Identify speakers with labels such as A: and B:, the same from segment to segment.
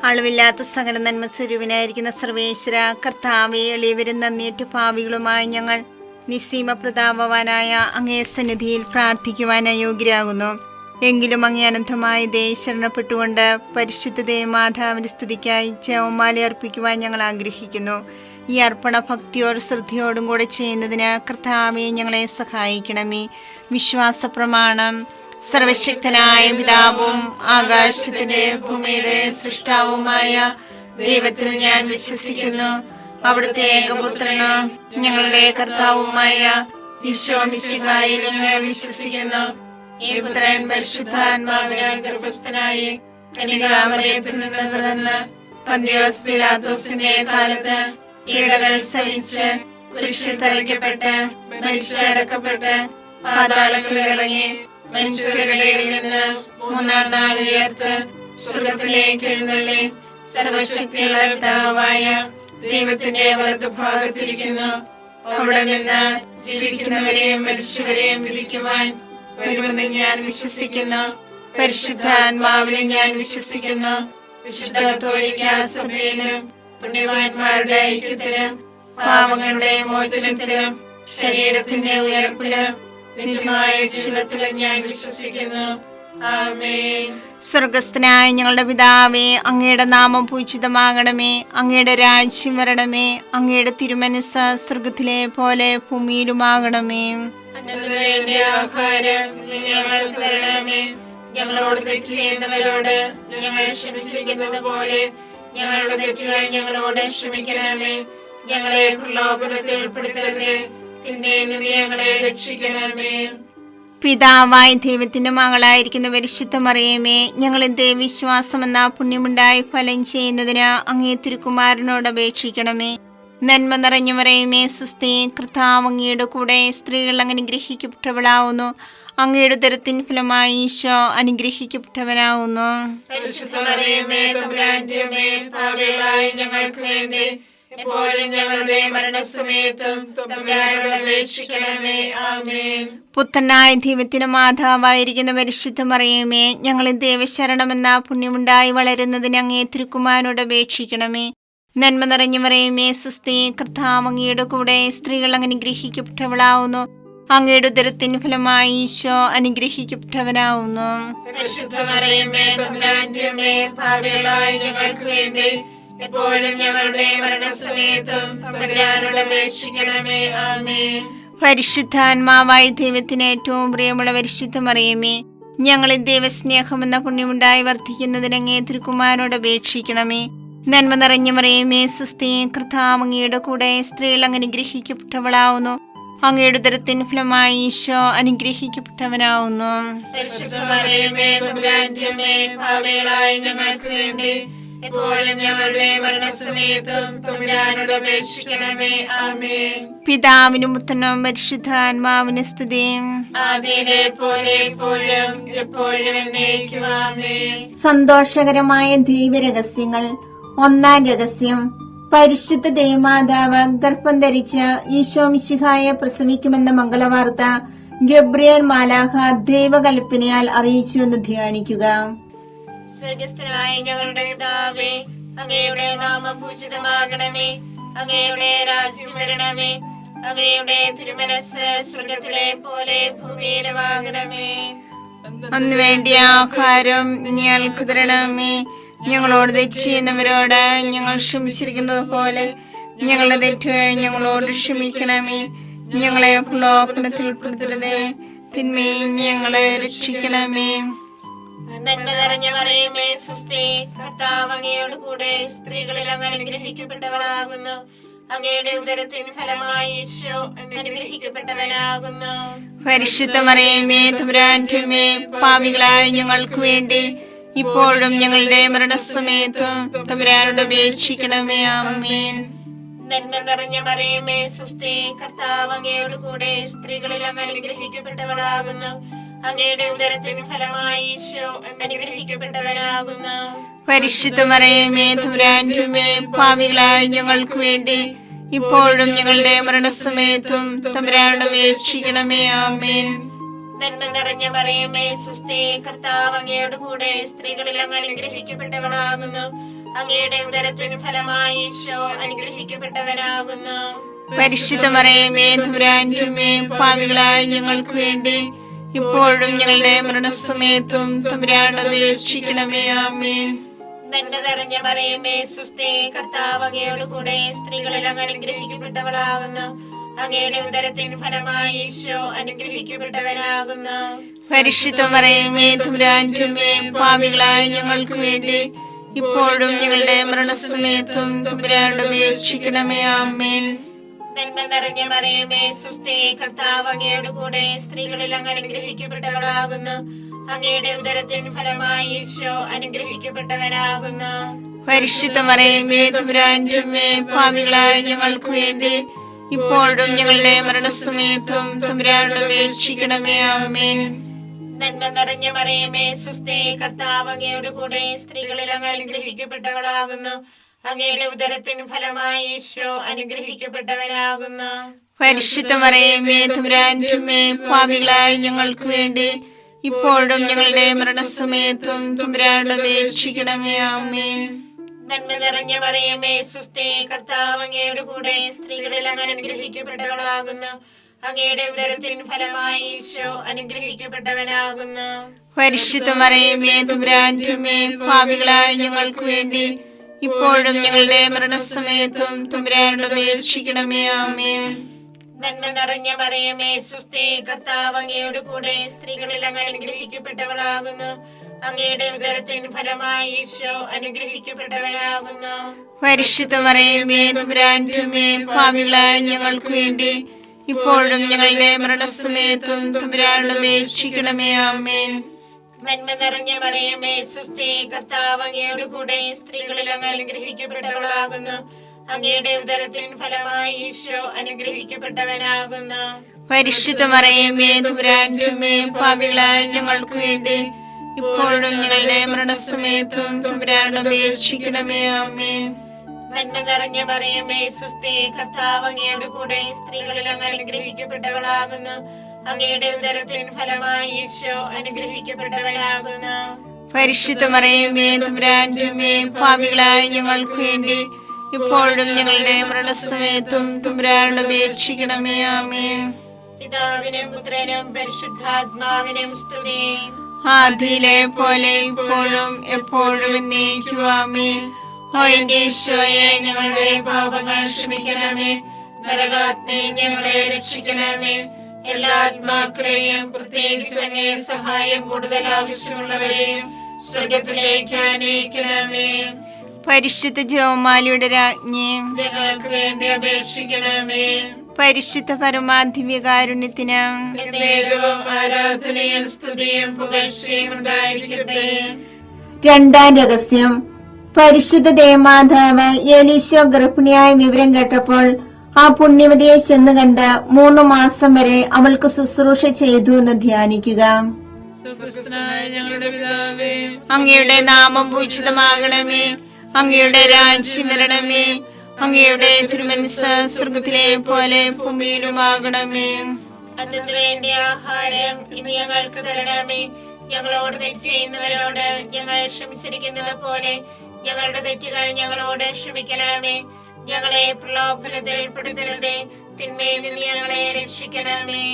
A: അളവില്ലാത്ത സകല നന്മ സ്വരൂപനായിരിക്കുന്ന സർവേശ്വര കർത്താവെ, എളിയവരും നന്ദിയേറ്റ പാപികളുമായ ഞങ്ങൾ നിസ്സീമ പ്രതാപവാനായ അങ്ങേ സന്നിധിയിൽ പ്രാർത്ഥിക്കുവാൻ അയോഗ്യരാകുന്നു. എങ്കിലും അങ്ങേ അനന്തമായ ദയ ശരണപ്പെട്ടുകൊണ്ട് പരിശുദ്ധ ദേവമാതാവിന്റെ സ്തുതിക്കായി ജപമാല അർപ്പിക്കുവാൻ ഞങ്ങൾ ആഗ്രഹിക്കുന്നു. ഈ അർപ്പണ ഭക്തിയോടും ശ്രദ്ധയോടും കൂടെ ചെയ്യുന്നതിന് കർത്താവെ ഞങ്ങളെ സഹായിക്കണമേ. വിശ്വാസ പ്രമാണം. സർവശക്തനായ പിതാവും ആകാശത്തിന്റെ ഭൂമിയുടെ സൃഷ്ടാവുമായ ദൈവത്തിൽ ഞാൻ വിശ്വസിക്കുന്നു. അവിടുത്തെ ഏകപുത്രന് ഞങ്ങളുടെ കർത്താവുമായ ഈശോ മിശിഹായിലും ഞാൻ വിശ്വസിക്കുന്നു. ഈ പുത്രൻ പരിശുദ്ധാത്മാവിനാൽ ഗർഭസ്ഥനായി കന്യകാമറിയത്തിൽ നിന്ന് പിറന്ന് പന്തിയോസ് പിലാത്തോസിന്റെ കാലത്ത് പീഡകൾ സഹിച്ച് കുരിശിൽ തറയ്ക്കപ്പെട്ട് മരിച്ചടക്കപ്പെട്ട് പാതാളത്തിൽ ഇറങ്ങി മനുഷ്യരുടെ ഇടയിൽ നിന്ന് മൂന്നാം നാൾ ഉയർത്ത് സ്വർഗ്ഗത്തിലേക്ക് എഴുന്നള്ളി സർവശക്തിയുള്ള പിതാവായ ദൈവത്തിന്റെ വലതുഭാഗത്തിരിക്കുന്നു. അവിടെ നിന്ന് ജീവിക്കുന്നവരെയും മരിച്ചവരെയും വിധിക്കുവാൻ വരുമെന്ന് ഞാൻ വിശ്വസിക്കുന്നു. പരിശുദ്ധാത്മാവിനെ ഞാൻ വിശ്വസിക്കുന്നു. വിശുദ്ധ കത്തോലിക്കാ സഭയിലും പുണ്യവാന്മാരുടെ ഐക്യത്തിലും പാപങ്ങളുടെ മോചനത്തിലും ശരീരത്തിന്റെ ഉയർപ്പിലും നിത്യമായ ജീവിതത്തിലും ഞാൻ വിശ്വസിക്കുന്നു. ആമേൻ. സ്വർഗസ്ഥനായ ഞങ്ങളുടെ പിതാവേ, അങ്ങയുടെ നാമം പൂജിതമാകണമേ. അങ്ങയുടെ രാജ്യം വരണമേ. അങ്ങയുടെ തിരുമനസ്സ് സ്വർഗത്തിലെ പോലെ ഭൂമിയിലുമാകണമേ.
B: വേണ്ട ആഹാരം ഞങ്ങൾക്ക് തരണമേ. ഞങ്ങളോട് തെറ്റ് ചെയ്യുന്നവരോട് ഞങ്ങൾ ക്ഷമിച്ചിരിക്കുന്നത് പോലെ ഞങ്ങളുടെ തെറ്റുകൾ ഞങ്ങളോട് ക്ഷമിക്കണമേ. ഞങ്ങളെ പ്രലോഭനത്തിൽ ഉൾപ്പെടുത്തരുതേ, തിന്മയിൽ നിന്ന് ഞങ്ങളെ രക്ഷിക്കണമേ.
A: പിതാവായ ദൈവത്തിന്റെ മകളായിരിക്കുന്ന പരിശുദ്ധ മറിയമേ, ഞങ്ങളിൽ ദൈവവിശ്വാസം എന്ന പുണ്യമുണ്ടായി ഫലം ചെയ്യുന്നതിന് അങ്ങേ തിരുക്കുമാരനോട് അപേക്ഷിക്കണമേ. നന്മ നിറഞ്ഞു മറിയമേ, സ്വസ്തി, കർത്താവ് അങ്ങയുടെ കൂടെ സ്ത്രീകൾ അനുഗ്രഹിക്കപ്പെട്ടവളാവുന്നു. അങ്ങയുടെ ഉദരത്തിൻ ഫലമായി ഈശോ അനുഗ്രഹിക്കപ്പെട്ടവനാവുന്നു.
B: പരിശുദ്ധ മറിയമേ, തമ്പുരാന്റെ അമ്മേ, പാപികളായ ഞങ്ങൾക്ക് വേണ്ടി എപ്പോഴും ഞങ്ങളുടെ മരണസമയത്തും തമ്പുരാനോട് അപേക്ഷിക്കണമേ. ആമേൻ.
A: പുത്രനായ ദൈവത്തിന്റെ മാതാവായിരിക്കുന്ന പരിശുദ്ധ മറിയമേ, ഞങ്ങളിൽ ദൈവശരണമെന്ന പുണ്യമുണ്ടായി വളരുന്നതിന് അങ്ങേ തിരുക്കുമാരനോട് അപേക്ഷിക്കണമേ. നന്മ നിറഞ്ഞു മറിയമേ, സ്വസ്തി, കർത്താവ് അങ്ങയുടെ കൂടെ സ്ത്രീകൾ അനുഗ്രഹിക്കപ്പെട്ടവളാവുന്നു. അങ്ങയുടെ ഉദരത്തിൻ ഫലമായി ഈശോ അനുഗ്രഹിക്കപ്പെട്ടവനാവുന്നു.
B: പരിശുദ്ധ മറിയമേ, തമ്പുരാന്റെ അമ്മേ, പാപികളായ ഞങ്ങൾക്ക് വേണ്ടി എപ്പോഴും ഞങ്ങളുടെ മരണസമയത്തും തമ്പുരാനോട് അപേക്ഷിക്കണമേ. ആമേൻ.
A: പരിശുദ്ധാത്മാവായ ദൈവത്തിന് ഏറ്റവും പ്രിയമുള്ള പരിശുദ്ധ മറിയമേ, ഞങ്ങളിൽ ദൈവസ്നേഹമെന്ന പുണ്യമുണ്ടായി വർദ്ധിക്കുന്നതിന് അങ്ങേ തിരുക്കുമാരനോട് അപേക്ഷിക്കണമേ. നന്മ നിറഞ്ഞ മറിയമേ, സ്വസ്തി, കർത്താവ് അങ്ങയുടെ കൂടെ സ്ത്രീകൾ അനുഗ്രഹിക്കപ്പെട്ടവളാവുന്നു. അങ്ങയുടെ ഉദരത്തിൻ ഫലമായി ഈശോ അനുഗ്രഹിക്കപ്പെട്ടവനാവുന്നു.
B: പരിശുദ്ധ മറിയമേ, തമ്പുരാന്റെ അമ്മേ, പാപികളായ ഞങ്ങൾക്ക് വേണ്ടി എപ്പോഴും ഞങ്ങളുടെ മരണസമയത്തും തമ്പുരാനോട് അപേക്ഷിക്കണമേ. ആമേൻ.
A: പിതാവിനും പുത്രനും പരിശുദ്ധാത്മാവിനും സ്തുതി.
B: ആദിയിലെ പോലെ എപ്പോഴും എപ്പോഴും എന്നേക്കും. ആമേൻ.
A: സന്തോഷകരമായ ദൈവരഹസ്യങ്ങൾ. ഒന്നാം രഹസ്യം, പരിശുദ്ധ ദേവമാതാവ് ഗർഭം ധരിച്ച് ഈശോ മിശിഹായെ പ്രസവിക്കുമെന്ന മംഗളവാർത്ത ഗബ്രിയേൽ മാലാഖ ദൈവകൽപ്പനയാൽ അറിയിച്ചു എന്ന് ധ്യാനിക്കുക.
B: സ്വർഗസ്ഥനായ ഞങ്ങളുടെ പിതാവേ, അങ്ങയുടെ നാമം പൂജിതമാകണമേ. അങ്ങയുടെ രാജ്യം വരണമേ. അങ്ങയുടെ തിരുമനസ്സ് സ്വർഗത്തിലെ പോലെ ഭൂമിയിലുമാകണമേ.
A: അന്ന് വേണ്ടിയ ആഹാരം ഞങ്ങൾക്ക് തരണമേ. ഞങ്ങളോട് തെറ്റ് ചെയ്യുന്നവരോട് ഞങ്ങൾ ക്ഷമിച്ചിരിക്കുന്നത് പോലെ ഞങ്ങളുടെ തെറ്റുകൾ ഞങ്ങളോട് ക്ഷമിക്കണമേ. ഞങ്ങളെ പ്രലോഭനത്തിൽ ഉൾപ്പെടുത്തരുതേ, തിന്മയിൽ ഞങ്ങളെ രക്ഷിക്കണമേ.
B: നന്മ നിറഞ്ഞ മറിയമേ, സ്വസ്തി, കർത്താവ് അങ്ങയോട് കൂടെ സ്ത്രീകളിൽ അങ്ങ് അനുഗ്രഹിക്കപ്പെട്ടവളാകുന്നു. അങ്ങയുടെ ഉദരത്തിൻ ഫലമായി ഈശോ അനുഗ്രഹിക്കപ്പെട്ടവനാകുന്നു.
A: പരിശുദ്ധ മറിയമേ, തമ്പുരാന്റെ അമ്മേ, പാപികളായ ഞങ്ങൾക്ക് വേണ്ടി ഇപ്പോഴും ഞങ്ങളുടെ മരണസമയത്തും തമ്പുരാനോട് അപേക്ഷിക്കണമേ. ആമേൻ.
B: നന്മ നിറഞ്ഞ മറിയമേ, സ്വസ്തി, കർത്താവ് അങ്ങയോട് കൂടെ സ്ത്രീകളിൽ അങ്ങ് അനുഗ്രഹിക്കപ്പെട്ടവളാകുന്നു. അങ്ങയുടെ ഉദരത്തിൻ ഫലമായി ഈശോ അനുഗ്രഹിക്കപ്പെട്ടവനാകുന്നു.
A: പരിശുദ്ധ മറിയമേ, തമ്പുരാന്റെ അമ്മേ, പാപികളായ ഞങ്ങൾക്ക് വേണ്ടി ഇപ്പോഴും ഞങ്ങളുടെ മരണസമയത്തും തമ്പുരാനോട് അപേക്ഷിക്കണമേ. ആമേൻ.
B: നന്മ നിറഞ്ഞ മറിയമേ, സ്വസ്തി, കർത്താവ് അങ്ങയോട് കൂടെ സ്ത്രീകളിൽ അങ്ങ് അനുഗ്രഹിക്കപ്പെട്ടവളാകുന്നു. അങ്ങയുടെ ഉദരത്തിൻ ഫലമായി ഈശോ അനുഗ്രഹിക്കപ്പെട്ടവനാകുന്നു.
A: പരിശുദ്ധ മറിയമേ തമ്പുരാന്റെ അമ്മേ, പാപികളായ ഞങ്ങൾക്ക് വേണ്ടി ഇപ്പോഴും ഞങ്ങളുടെ മരണസമയത്തും തമ്പുരാനോട് അപേക്ഷിക്കണമേ. ആമേൻ.
B: നന്മ നിറഞ്ഞ മറിയമേ സുസ്ഥി, കർത്താവ് അങ്ങയോട് കൂടെ സ്ത്രീകളിൽ അങ്ങ് അനുഗ്രഹിക്കപ്പെട്ടവളാകുന്നു. അങ്ങയുടെ ഉദരത്തിൻ ഫലമായി ഈശോ അനുഗ്രഹിക്കപ്പെട്ടവനാകുന്നു.
A: പരിശുദ്ധ മറിയമേ തമ്പുരാന്റെ അമ്മേ, പാപികളായ ഞങ്ങൾക്ക് വേണ്ടി ഇപ്പോഴും ഞങ്ങളുടെ മരണസമയത്തും തമ്പുരാനോട് അപേക്ഷിക്കണമേ. ആമേൻ.
B: നന്മ നിറഞ്ഞ മറിയമേ സുസ്ഥി, കർത്താവ് അങ്ങയോട് കൂടെ സ്ത്രീകളിൽ അങ്ങ് അനുഗ്രഹിക്കപ്പെട്ടവളാകുന്നു. അങ്ങയുടെ ഉദരത്തിൻ ഫലമായി ഈശോ അനുഗ്രഹിക്കപ്പെട്ടവനാകുന്നു.
A: പരിശുദ്ധ മറിയമേ തമ്പുരാന്റെ അമ്മേ, പാപികളായ ഞങ്ങൾക്ക് വേണ്ടി ഇപ്പോഴും ഞങ്ങളുടെ മരണസമയത്തും തമ്പുരാനോട് അപേക്ഷിക്കണമേ. ആമേൻ.
B: നന്മ നിറഞ്ഞ മറിയമേ സുസ്ഥി, കർത്താവ് അങ്ങയോട് കൂടെ സ്ത്രീകളിൽ അങ്ങ് അനുഗ്രഹിക്കപ്പെട്ടവളാകുന്നു. അങ്ങയുടെ ഉദരത്തിൻ ഫലമായി ഈശോ അനുഗ്രഹിക്കപ്പെട്ടവനാകുന്നു.
A: പരിശുദ്ധ മറിയമേ തമ്പുരാന്റെ അമ്മേ, പാപികളായ ഞങ്ങൾക്ക് വേണ്ടി ഇപ്പോഴും ഞങ്ങളുടെ മരണസമയത്തും തമ്പുരാനോട് അപേക്ഷിക്കണമേ. ആമേൻ.
B: നന്മ നിറഞ്ഞ മറിയമേ സുസ്ഥി, കർത്താവ് അങ്ങയോട് കൂടെ സ്ത്രീകളിൽ അങ്ങ് അനുഗ്രഹിക്കപ്പെട്ടവളാകുന്നു. അങ്ങയുടെ ഉദരത്തിൻ ഫലമായി ഈശോ അനുഗ്രഹിക്കപ്പെട്ടവനാകുന്നു.
A: പരിശുദ്ധ മറിയമേ തമ്പുരാന്റെ അമ്മേ, പാപികളായ ഞങ്ങൾക്ക് വേണ്ടി ഇപ്പോഴും ഞങ്ങളുടെ മരണസമയത്തും തമ്പുരാനോട് അപേക്ഷിക്കണമേ. ആമേൻ.
B: നന്മ നിറഞ്ഞ മറിയമേ സുസ്ഥി, കർത്താവ് അങ്ങയോട് കൂടെ സ്ത്രീകളിൽ അങ്ങ് അനുഗ്രഹിക്കപ്പെട്ടവളാകുന്നു. അങ്ങയുടെ ഉദരത്തിൻ ഫലമായി ഈശോ അനുഗ്രഹിക്കപ്പെട്ടവനാകുന്നു.
A: പരിശുദ്ധ മറിയമേ തമ്പുരാന്റെ അമ്മേ, പാപികളായ ഞങ്ങൾക്ക് വേണ്ടി ഇപ്പോഴും ഞങ്ങളുടെ മരണസമയത്തും തമ്പുരാനോട് അപേക്ഷിക്കണമേ. ആമേൻ.
B: നന്മ നിറഞ്ഞ മറിയമേ സുസ്ഥി, കർത്താവ് അങ്ങയോട് കൂടെ സ്ത്രീകളിൽ അങ്ങ് അനുഗ്രഹിക്കപ്പെട്ടവളാകുന്നു. അങ്ങയുടെ ഉദരത്തിൻ ഫലമായി ഈശോ അനുഗ്രഹിക്കപ്പെട്ടവനാകുന്നു.
A: പരിശുദ്ധ മറിയമേ തമ്പുരാന്റെ അമ്മേ, പാപികളായ ഞങ്ങൾക്ക് വേണ്ടി ഇപ്പോഴും ഞങ്ങളുടെ മരണസമയത്തും തമ്പുരാനോട് അപേക്ഷിക്കണമേ. ആമേൻ.
B: നന്മ നിറഞ്ഞ മറിയമേ സുസ്ഥി, കർത്താവ് അങ്ങയോട് കൂടെ സ്ത്രീകളിൽ അങ്ങ് അനുഗ്രഹിക്കപ്പെട്ടവളാകുന്നു. അങ്ങയുടെ ഉദരത്തിൻ ഫലമായി ഈശോ അനുഗ്രഹിക്കപ്പെട്ടവനാകുന്നു.
A: പരിശുദ്ധ മറിയമേ തമ്പുരാന്റെ അമ്മേ, പാപികളായ ഞങ്ങൾക്ക് വേണ്ടി ഇപ്പോഴും ഞങ്ങളുടെ മരണസമയത്തും തമ്പുരാനോട് അപേക്ഷിക്കണമേ. ആമേൻ.
B: പിതാവിനും പുത്രനും പരിശുദ്ധാത്മാവിനും സ്തുതി.
A: ആദിയിലെ പോലെ ഇപ്പോഴും എപ്പോഴും എന്നേക്കും. ആമേൻ. ഓ എന്റെ ഈശോയെ, ഞങ്ങളുടെ പാപങ്ങൾ ക്ഷമിക്കണമേ.
B: നരകാഗ്നി ഞങ്ങളെ രക്ഷിക്കണമേ. എല്ലാ ആത്മാക്കളെയും പ്രത്യേകിച്ച് അങ്ങേ സഹായം കൂടുതൽ ആവശ്യമുള്ളവരെയും സ്വർഗത്തിലേക്ക് ആനയിക്കണമേ.
A: പരിശുദ്ധ ജപമാലയുടെ രാജ്ഞി,
B: ഞങ്ങൾക്ക് വേണ്ടി അപേക്ഷിക്കണമേ.
A: പരിശുദ്ധ പരമാധിവ്യകാരുണ്യത്തിന്
B: എന്നേരവും ആരാധനയും സ്തുതിയും പുകഴ്ചയും ഉണ്ടായിരിക്കട്ടെ.
A: രണ്ടാം രഹസ്യം. പരിശുദ്ധ ദേവമാതാവ് എലീശോ ഗർഭിണിയായ വിവരം കേട്ടപ്പോൾ ആ പുണ്യവതിയെ ചെന്ന് കണ്ട് 3 മാസം വരെ അവൾക്ക് ശുശ്രൂഷ ചെയ്തു എന്ന് ധ്യാനിക്കുക.
C: ഞങ്ങളുടെ പിതാവേ,
A: അങ്ങയുടെ നാമം പൂജിതമാകണമേ. അങ്ങയുടെ രാജ്യം വരണമേ. അങ്ങയുടെ തിരുമനസ്സ് സ്വർഗത്തിലെ പോലെ ഭൂമിയിലുമാകണമേ.
B: അതിനു വേണ്ടി ആഹാരം ഇനി ഞങ്ങൾക്ക് തരണമേ. ഞങ്ങളോട് തെറ്റ് ചെയ്യുന്നവരോട് ഞങ്ങൾ ക്ഷമിച്ചിരിക്കുന്നത് പോലെ ഞങ്ങളുടെ തെറ്റുകൾ ഞങ്ങളോട് ക്ഷമിക്കണമേ. ഞങ്ങളെ പ്രലോഭനത്തിൽ പെടുത്തരുതേ, തിന്മയിൽ നിന്ന് ഞങ്ങളെ രക്ഷിക്കണമേ.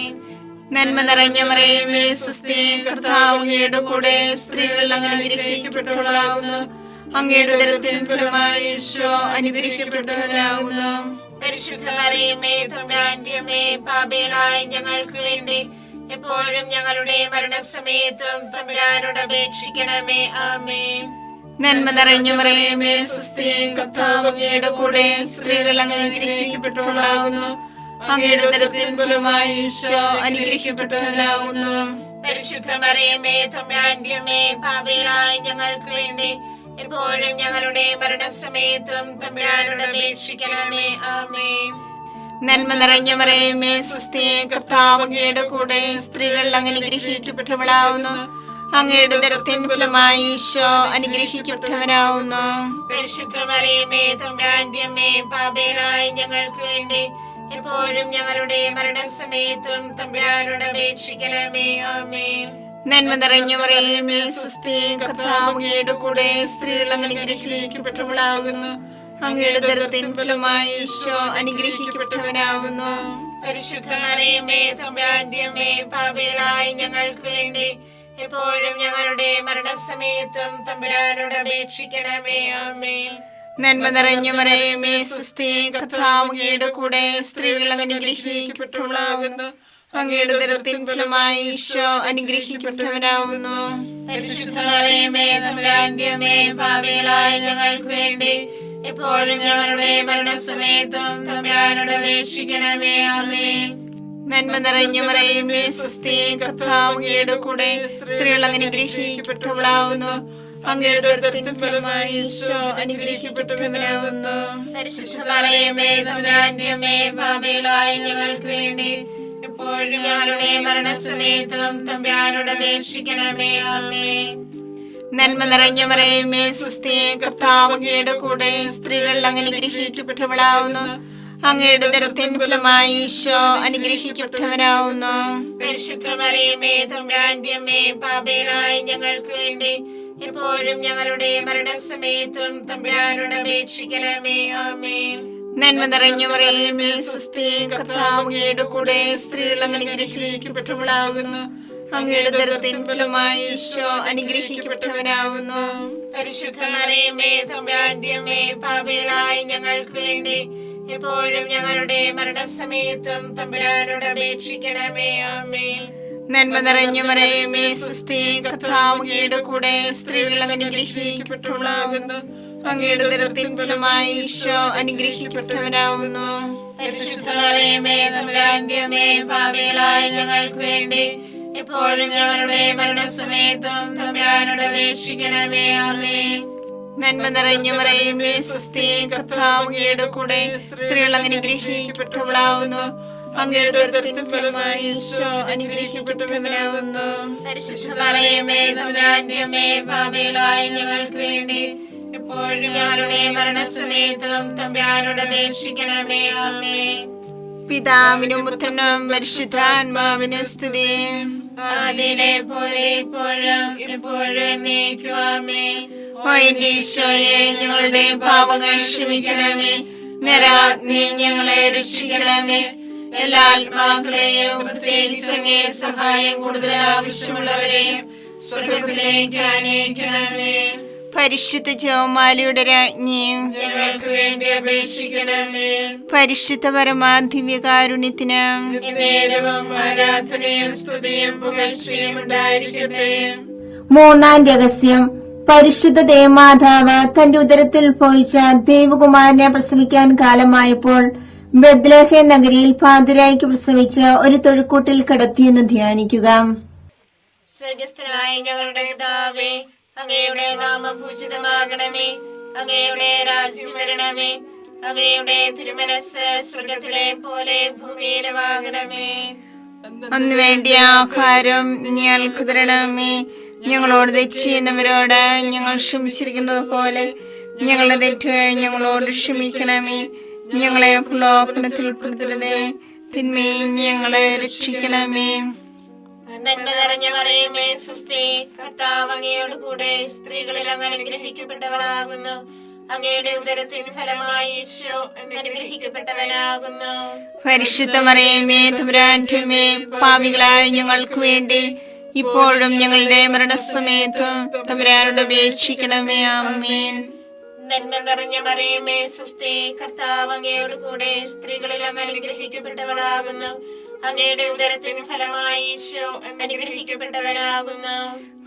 A: നന്മ നിറഞ്ഞ മറിയമേ സുസ്ഥി, കർത്താവ് അങ്ങയുടെ കൂടെ സ്ത്രീകൾ അങ്ങ് അനുഗ്രഹിക്കപ്പെട്ടവളാകുന്നു. അങ്ങയുടെ ഉദരത്തിൻ ഫലമായി ഈശോ അനുഗ്രഹിക്കപ്പെട്ടവനാകുന്നു.
B: പരിശുദ്ധ മറിയമേ തമ്പുരാന്റെ അമ്മേ, പാപികളായ ഞങ്ങൾക്ക് വേണ്ടി എപ്പോഴും ഞങ്ങളുടെ മരണസമയത്തും തമ്പുരാനോട് അപേക്ഷിക്കണമേ. ആമേൻ.
A: നന്മ നിറഞ്ഞ മറിയമേ സുസ്ഥി, കർത്താവ് അങ്ങയുടെ കൂടെ സ്ത്രീകൾ അങ്ങ് അനുഗ്രഹിക്കപ്പെട്ടവളാകുന്നു. അങ്ങയുടെ ഉദരത്തിൻ ഫലമായി ഈശോ അനുഗ്രഹിക്കപ്പെട്ടവനാകുന്നു.
B: പരിശുദ്ധ മറിയമേ തമ്പുരാന്റെ അമ്മേ, പാപികളായ ഞങ്ങൾക്ക് വേണ്ടി എപ്പോഴും ഞങ്ങളുടെ മരണസമയത്തും തമ്പുരാനോട് അപേക്ഷിക്കണമേ. ആമേൻ.
A: നന്മ നിറഞ്ഞ മറിയമേ സുസ്ഥി, കർത്താവ് അങ്ങയുടെ കൂടെ സ്ത്രീകൾ അങ്ങ് അനുഗ്രഹിക്കപ്പെട്ടവളാകുന്നു. അങ്ങയുടെ ഉദരത്തിൻ ഫലമായി ഈശോ അനുഗ്രഹിക്കപ്പെട്ടവനാകുന്നു.
B: പരിശുദ്ധ മറിയമേ തമ്പുരാന്റെ അമ്മേ, പാപികളായ ഞങ്ങൾക്ക് വേണ്ടി എപ്പോഴും ഞങ്ങളുടെ മരണസമയത്തും തമ്പുരാനോട് അപേക്ഷിക്കണമേ. ആമേൻ.
C: നന്മ നിറഞ്ഞ മറിയമേ സ്വസ്തി, കർത്താവ് അങ്ങയുടെ കൂടെ സ്ത്രീകൾ അങ്ങ് അനുഗ്രഹിക്കപ്പെട്ടവളാകുന്നു. അങ്ങയുടെ ഉദരത്തിൻ ഫലമായി ഈശോ അനുഗ്രഹിക്കപ്പെട്ടവനാകുന്നു.
B: പരിശുദ്ധ മറിയമേ തമ്പുരാന്റെ അമ്മേ, പാപികളായ ഞങ്ങൾക്ക് വേണ്ടി എപ്പോഴും ഞങ്ങളുടെ മരണസമയത്തും തമ്പുരാനോട് അപേക്ഷിക്കണമേ. ആമേൻ.
C: നന്മ നിറഞ്ഞ മറിയമേ സ്വസ്തി, കർത്താവ് അങ്ങയുടെ കൂടെ സ്ത്രീകൾ അങ്ങ് അനുഗ്രഹിക്കപ്പെട്ടവളാകുന്നു. അങ്ങയുടെ ഉദരത്തിൻ ഫലമായി ഈശോ അനുഗ്രഹിക്കപ്പെട്ടവനാകുന്നു.
B: പരിശുദ്ധ മറിയമേ തമ്പുരാന്റെ അമ്മേ, പാപികളായ ഞങ്ങൾക്ക് വേണ്ടി എപ്പോഴും ഞങ്ങളുടെ മരണസമയത്തും തമ്പുരാനോട് അപേക്ഷിക്കണമേ. ആമേൻ.
C: നന്മ നിറഞ്ഞ മറിയമേ സ്വസ്തി, കർത്താവ് അങ്ങയുടെ കൂടെ സ്ത്രീകൾ അങ്ങ് അനുഗ്രഹിക്കപ്പെട്ടവളാകുന്നു. അങ്ങയുടെ ഉദരത്തിൻ ഫലമായി ഈശോ അനുഗ്രഹിക്കപ്പെട്ടവനാകുന്നു.
B: പരിശുദ്ധ മറിയമേ തമ്പുരാന്റെ അമ്മേ, പാപികളായ ഞങ്ങൾക്ക് വേണ്ടി എപ്പോഴും ഞങ്ങളുടെ മരണസമയത്തും തമ്പുരാനോട് അപേക്ഷിക്കണമേ. ആമേൻ.
C: നന്മ നിറഞ്ഞ മറിയമേ സ്വസ്തി, കർത്താവ് അങ്ങയുടെ കൂടെ സ്ത്രീകൾ അങ്ങ് അനുഗ്രഹിക്കപ്പെട്ടവളാകുന്നു. അങ്ങയുടെ ഉദരത്തിൻ ഫലമായി ഈശോ അനുഗ്രഹിക്കപ്പെട്ടവനാകുന്നു.
B: പരിശുദ്ധ മറിയമേ തമ്പുരാന്റെ അമ്മേ, പാപികളായ ഞങ്ങൾക്ക് വേണ്ടി എപ്പോഴും ഞങ്ങളുടെ മരണസമയത്തും തമ്പുരാനോട് അപേക്ഷിക്കണമേ. ആമേൻ.
C: നന്മ നിറഞ്ഞ മറിയമേ സ്വസ്തി, കർത്താവ് അങ്ങയുടെ കൂടെ സ്ത്രീകൾ അങ്ങ് അനുഗ്രഹിക്കപ്പെട്ടവളാകുന്നു. അങ്ങയുടെ ഉദരത്തിൻ ഫലമായി ഈശോ അനുഗ്രഹിക്കപ്പെട്ടവനാകുന്നു.
B: പരിശുദ്ധ മറിയമേ തമ്പുരാന്റെ അമ്മേ, പാപികളായ ഞങ്ങൾക്ക് വേണ്ടി എപ്പോഴും ഞങ്ങളുടെ മരണസമയത്തും തമ്പുരാനോട് അപേക്ഷിക്കണമേ. ആമേൻ.
C: നന്മ നിറഞ്ഞ മറിയമേ സ്വസ്തി, കർത്താവ് അങ്ങയുടെ കൂടെ സ്ത്രീകൾ അങ്ങ് അനുഗ്രഹിക്കപ്പെട്ടവളാകുന്നു. അങ്ങയുടെ ഉദരത്തിൻ ഫലമായി ഈശോ അനുഗ്രഹിക്കപ്പെട്ടവനാകുന്നു.
B: പരിശുദ്ധ മറിയമേ തമ്പുരാന്റെ അമ്മേ, പാപികളായ ഞങ്ങൾക്ക് വേണ്ടി എപ്പോഴും ഞങ്ങളുടെ മരണസമയത്തും തമ്പുരാനോട് അപേക്ഷിക്കണമേ. ആമേൻ.
C: നന്മ നിറഞ്ഞ മറിയമേ സ്വസ്തി, കർത്താവ് അങ്ങയുടെ കൂടെ സ്ത്രീകൾ അങ്ങ് അനുഗ്രഹിക്കപ്പെട്ടവളാകുന്നു. അങ്ങയുടെ ഉദരത്തിൻ ഫലമായി ഈശോ അനുഗ്രഹിക്കപ്പെട്ടവനാകുന്നു.
B: പരിശുദ്ധ മറിയമേ തമ്പുരാന്റെ അമ്മേ, പാപികളായ ഞങ്ങൾക്ക് വേണ്ടി എപ്പോഴും ഞങ്ങളുടെ മരണസമയത്തും തമ്പുരാനോട് അപേക്ഷിക്കണമേ. ആമേൻ.
C: പിതാവിനും പുത്രനും പരിശുദ്ധാത്മാവിനും സ്തുതി.
B: ആദിയിലെ പോലെ ഇപ്പോഴും എപ്പോഴും എന്നേക്കും. ആമേൻ.
C: ഓ എന്റെ ഈശോയെ, ഞങ്ങളുടെ പാപങ്ങൾ ക്ഷമിക്കണമേ. നരാഗ്നി ഞങ്ങളെ രക്ഷിക്കണമേ. എല്ലാ ആത്മാക്കളെയും പ്രത്യേകിച്ച് അങ്ങേ സഹായം കൂടുതൽ ആവശ്യമുള്ളവരെയും സ്വർഗ്ഗത്തിലേക്ക് ആനയിക്കണമേ. പരിശുദ്ധ ജപമാലയുടെ രാജ്ഞിയും
B: ഞങ്ങൾക്ക് വേണ്ടി അപേക്ഷിക്കണമേ.
C: പരിശുദ്ധ പരമാധിവ്യകാരുണ്യത്തിന്
B: നേരവും ആരാധനയും സ്തുതിയും പുകഴ്ചയും ഉണ്ടായിരിക്കട്ടെ.
A: മൂന്നാം രഹസ്യം. പരിശുദ്ധ ദേവമാതാവ് തന്റെ ഉദരത്തിൽ പോയിച്ച ദേവകുമാരനെ പ്രസവിക്കാൻ കാലമായപ്പോൾ ബെത്ലഹേം നഗരിയിൽ പാതിരായ്ക്ക് പ്രസവിച്ച് ഒരു തൊഴുക്കൂട്ടിൽ കിടത്തിയെന്ന് ധ്യാനിക്കുക.
B: സ്വർഗസ്ഥനായ ഞങ്ങളുടെ പിതാവേ, അങ്ങയുടെ നാമം പൂജിതമാകണമേ. അങ്ങയുടെ രാജ്യം വരണമേ. അങ്ങയുടെ തിരുമനസ് സ്വർഗത്തിലെ പോലെ ഭൂമിയിലുമാകണമേ.
C: അന്ന് വേണ്ടിയ ആഹാരം ഞങ്ങൾക്ക് തരണമേ. ഞങ്ങളോട് തെറ്റ് ചെയ്യുന്നവരോട് ഞങ്ങൾ ക്ഷമിച്ചിരിക്കുന്നത് പോലെ ഞങ്ങളുടെ തെറ്റുകൾ ഞങ്ങളോട് ക്ഷമിക്കണമേ. ഞങ്ങളെ പ്രലോഭനത്തിൽ ഉൾപ്പെടുത്തരുതേ, തിന്മയെ ഞങ്ങളെ രക്ഷിക്കണമേ.
B: നന്മ നിറഞ്ഞ മറിയമേ സ്വസ്തി, കർത്താവ് അങ്ങയോട് കൂടെ സ്ത്രീകളിൽ അങ്ങ് അനുഗ്രഹിക്കപ്പെട്ടവളാകുന്നു. അങ്ങയുടെ ഉദരത്തിൻ ഫലമായി ഈശോ അനുഗ്രഹിക്കപ്പെട്ടവനാകുന്നു.
C: പരിശുദ്ധ മറിയമേ തമ്പുരാന്റെ അമ്മേ, പാപികളായ ഞങ്ങൾക്ക് വേണ്ടി ഇപ്പോഴും ഞങ്ങളുടെ മരണസമയത്തും തമ്പുരാനോട് അപേക്ഷിക്കണമേ. ആമേൻ.
B: നന്മ നിറഞ്ഞ മറിയമേ സ്വസ്തി, കർത്താവ് അങ്ങയോട് കൂടെ സ്ത്രീകളിൽ അങ്ങ് അനുഗ്രഹിക്കപ്പെട്ടവളാകുന്നു. അങ്ങയുടെ ഉദരത്തിൻ ഫലമായി ഈശോ അനുഗ്രഹിക്കപ്പെട്ടവനാകുന്നു.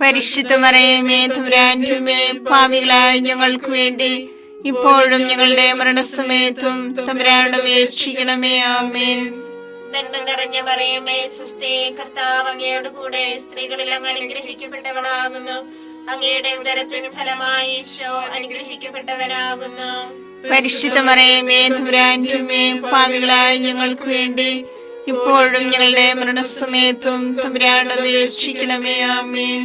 C: പരിശുദ്ധ മറിയമേ തമ്പുരാന്റെ അമ്മേ, പാപികളായ ഞങ്ങൾക്ക് വേണ്ടി ഇപ്പോഴും ഞങ്ങളുടെ മരണസമയത്തും തമ്പുരാനോട് അപേക്ഷിക്കണമേ. ആമേൻ.
B: നന്മ നിറഞ്ഞ മറിയമേ സ്വസ്തി, കർത്താവ് അങ്ങയോട് കൂടെ സ്ത്രീകളിൽ അങ്ങ് അനുഗ്രഹിക്കപ്പെട്ടവളാകുന്നു. അങ്ങയുടെ ഉദരത്തിൻ ഫലമായി ഈശോ അനുഗ്രഹിക്കപ്പെട്ടവനാകുന്നു.
C: പരിശുദ്ധ മറിയമേ തമ്പുരാന്റെ അമ്മേ, പാപികളായ ഞങ്ങൾക്ക് വേണ്ടി ഇപ്പോഴും ഞങ്ങളുടെ മരണസമയത്തും തമ്പുരാനോട് അപേക്ഷിക്കണമേ. ആമേൻ.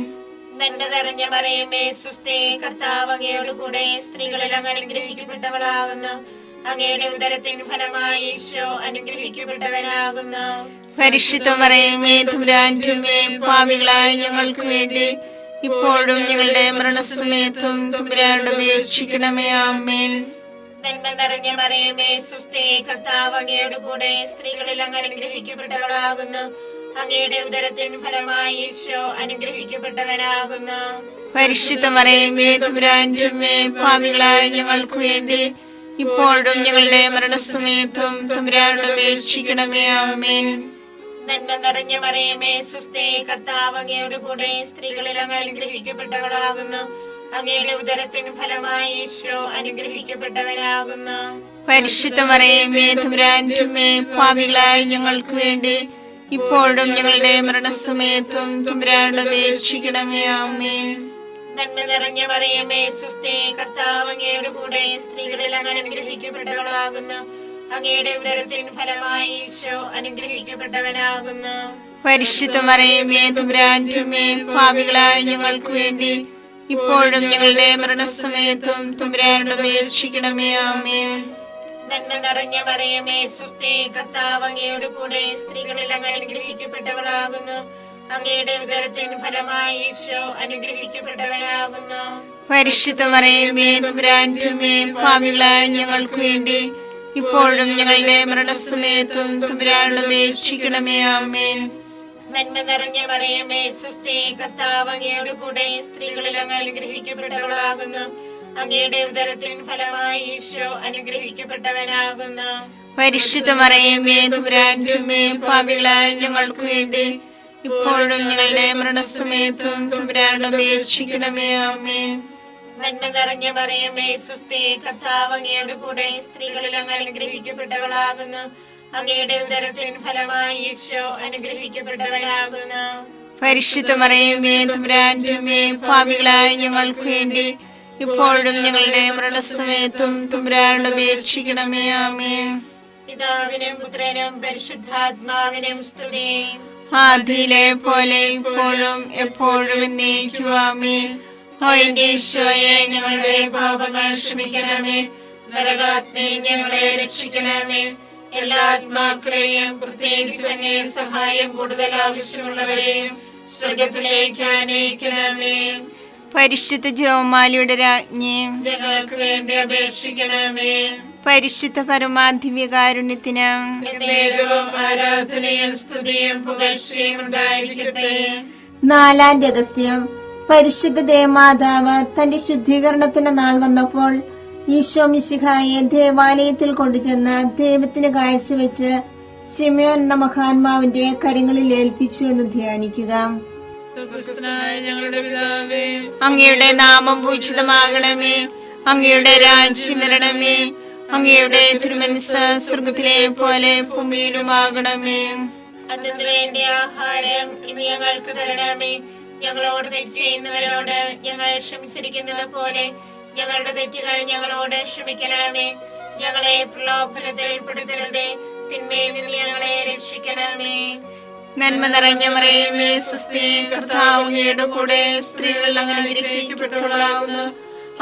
B: നന്മ നിറഞ്ഞ മറിയമേ സ്വസ്തി, കർത്താവ് അങ്ങയോട് കൂടെ സ്ത്രീകളിൽ അങ്ങ് അനുഗ്രഹിക്കപ്പെട്ടവളാകുന്നു. അങ്ങയുടെ ഉദരത്തിൻ ഫലമായി ഈശോ അനുഗ്രഹിക്കപ്പെട്ടവനാകുന്നു.
C: പരിശുദ്ധ മറിയമേ തമ്പുരാന്റെ അമ്മേ, പാപികളായ ഞങ്ങൾക്ക് വേണ്ടി ഇപ്പോഴും ഞങ്ങളുടെ മരണസമയത്തും തമ്പുരാനോട് അപേക്ഷിക്കണമേ. ആമേൻ.
B: നന്മ നിറഞ്ഞ മറിയമേ സ്വസ്തി, കർത്താവ് അങ്ങയുടെ കൂടെ സ്ത്രീകളിൽ അങ്ങ് അനുഗ്രഹിക്കപ്പെട്ടവളാകുന്നു. അങ്ങയുടെ ഉദരത്തിൻ ഫലമായി ഈശോ അനുഗ്രഹിക്കപ്പെട്ടവനാകുന്നു.
C: പരിശുദ്ധ മറിയമേ തമ്പുരാന്റെ അമ്മേ, പാപികളായ ഞങ്ങൾക്ക് വേണ്ടി ഇപ്പോഴും ഞങ്ങളുടെ മരണസമയത്തും തമ്പുരാനോട് അപേക്ഷിക്കണമേ. ആമേൻ.
B: നന്മ നിറഞ്ഞ മറിയമേ സ്വസ്തി, കർത്താവ് അങ്ങയുടെ കൂടെ സ്ത്രീകളിൽ അങ്ങ് അനുഗ്രഹിക്കപ്പെട്ടവളാകുന്നു. അങ്ങയുടെ ഉദരത്തിൻ ഫലമായി ഈശോ അനുഗ്രഹിക്കപ്പെട്ടവനാകുന്നു.
C: പരിശുദ്ധ മറിയമേ തമ്പുരാന്റെ അമ്മേ, പാപികളായ ഞങ്ങൾക്ക് വേണ്ടി ഇപ്പോഴും ഞങ്ങളുടെ മരണസമയത്തും തമ്പുരാനോട് അപേക്ഷിക്കണമേ. ആമേൻ.
B: നന്മ നിറഞ്ഞ മറിയമേ സ്വസ്തി, കർത്താവ് അങ്ങയുടെ കൂടെ സ്ത്രീകളിൽ അങ്ങ് അനുഗ്രഹിക്കപ്പെട്ടവളാകുന്നു. അങ്ങയുടെ ഉദരത്തിൻ ഫലമായി ഈശോ അനുഗ്രഹിക്കപ്പെട്ടവനാകുന്നു.
C: പരിശുദ്ധ മറിയമേ തമ്പുരാന്റെ അമ്മേ, പാപികളായ ഞങ്ങൾക്ക് വേണ്ടി ഇപ്പോഴും ഞങ്ങളുടെ മരണസമയത്തും തമ്പുരാനോട് അപേക്ഷിക്കണമേ. ആമേൻ.
B: നന്മ നിറഞ്ഞ മറിയമേ സ്വസ്തി, കർത്താവ് അങ്ങയുടെ കൂടെ സ്ത്രീകളിൽ അങ്ങ് അനുഗ്രഹിക്കപ്പെട്ടവളാകുന്നു. അങ്ങയുടെ ഉദരത്തിൻ ഫലമായി ഈശോ അനുഗ്രഹിക്കപ്പെട്ടവനാകുന്നു.
C: പരിശുദ്ധ മറിയമേ തമ്പുരാന്റെ അമ്മേ, പാപികളായ ഞങ്ങൾക്ക് വേണ്ടി ഇപ്പോഴും ഞങ്ങളുടെ മരണസമയത്തും തമ്പുരാനോട് അപേക്ഷിക്കണമേ. ആമേൻ.
B: നന്മ നിറഞ്ഞ മറിയമേ സ്വസ്തി, കർത്താവ് അങ്ങയുടെ കൂടെ സ്ത്രീകളിൽ അങ്ങ് അനുഗ്രഹിക്കപ്പെട്ടവളാകുന്നു. അങ്ങയുടെ ഉദരത്തിൻ ഫലമായി ഈശോ അനുഗ്രഹിക്കപ്പെട്ടവനാകുന്നു.
C: പരിശുദ്ധ മറിയമേ തമ്പുരാന്റെ അമ്മേ, പാപികളായ ഞങ്ങൾക്ക് വേണ്ടി ഇപ്പോഴും ഞങ്ങളുടെ മരണസമയത്തും തമ്പുരാനോട് അപേക്ഷിക്കണമേ. ആമേൻ.
B: നന്മ നിറഞ്ഞ മറിയമേ സ്വസ്തി, കർത്താവ് അങ്ങയുടെ കൂടെ സ്ത്രീകളിൽ അങ്ങ് അനുഗ്രഹിക്കപ്പെട്ടവളാകുന്നു. അങ്ങയുടെ ഉദരത്തിൻ ഫലമായി ഈശോ അനുഗ്രഹിക്കപ്പെട്ടവനാകുന്നു.
C: പരിശുദ്ധ മറിയമേ തമ്പുരാന്റെ അമ്മേ, പാപികളായ ഞങ്ങൾക്ക് വേണ്ടി ഇപ്പോഴും ഞങ്ങളുടെ മരണസമയത്തും തമ്പുരാനോട് അപേക്ഷിക്കണമേ. ആമേൻ.
B: പിതാവിനും പുത്രനും പരിശുദ്ധാത്മാവിനും സ്തുതി.
C: ആദിയിലെ പോലെ ഇപ്പോഴും എപ്പോഴും എന്നേക്കും. ആമേൻ. ഓ എന്റെ ഈശോയെ,
B: ഞങ്ങളുടെ പാപങ്ങൾ ക്ഷമിക്കണമേ. നരകാഗ്നി ഞങ്ങളെ രക്ഷിക്കണമേ. എല്ലാ ആത്മാക്കളെയും പ്രത്യേകിച്ച് അങ്ങേ സഹായം കൂടുതൽ ആവശ്യമുള്ളവരെയും സ്വർഗത്തിലേക്ക് ആനയിക്കണമേ.
C: പരിശുദ്ധ ജപമാലയുടെ രാജ്ഞി,
B: ഞങ്ങൾക്ക് വേണ്ടി അപേക്ഷിക്കണമേ.
C: പരിശുദ്ധ പരമാധിവ്യകാരുണ്യത്തിന്
B: എന്നേരവും ആരാധനയും സ്തുതിയും പുകഴ്ചയും ഉണ്ടായിരിക്കട്ടെ.
A: നാലാം രഹസ്യം. പരിശുദ്ധ ദേവമാതാവ് തന്റെ ശുദ്ധീകരണത്തിന്റെ നാൾ വന്നപ്പോൾ ഈശോ മിശിഹായെ ദേവാലയത്തിൽ കൊണ്ടുചെന്ന് ദൈവത്തിന് കാഴ്ചവെച്ച് ശിമയോൻ എന്ന മഹാത്മാവിന്റെ കരങ്ങളിൽ ഏൽപ്പിച്ചു എന്ന് ധ്യാനിക്കുക.
D: ഞങ്ങളുടെ പിതാവേ,
C: അങ്ങയുടെ നാമം പൂജിതമാകണമേ. അങ്ങയുടെ രാജ്യം വരണമേ. അങ്ങയുടെ തിരുമനസ്സ് സ്വർഗത്തിലെ പോലെ ഭൂമിയിലുമാകണമേ.
B: അതിനു വേണ്ടി ആഹാരം ഇനി ഞങ്ങൾക്ക് തരണമേ. ഞങ്ങളോട് തെറ്റ് ചെയ്യുന്നവരോട് ഞങ്ങൾ ക്ഷമിച്ചിരിക്കുന്നത് പോലെ ഞങ്ങളുടെ തെറ്റുകൾ ഞങ്ങളോട് ക്ഷമിക്കണമേ. ഞങ്ങളെ പ്രലോഭനത്തിൽ ഉൾപ്പെടുത്തരുതേ, തിന്മയിൽ നിന്ന് ഞങ്ങളെ രക്ഷിക്കണമേ.
C: നന്മ നിറഞ്ഞ മറിയമേ സ്വസ്തി, കർത്താവ് അങ്ങയുടെ കൂടെ സ്ത്രീകൾ അങ്ങ് അനുഗ്രഹിക്കപ്പെട്ടവളാകുന്നു.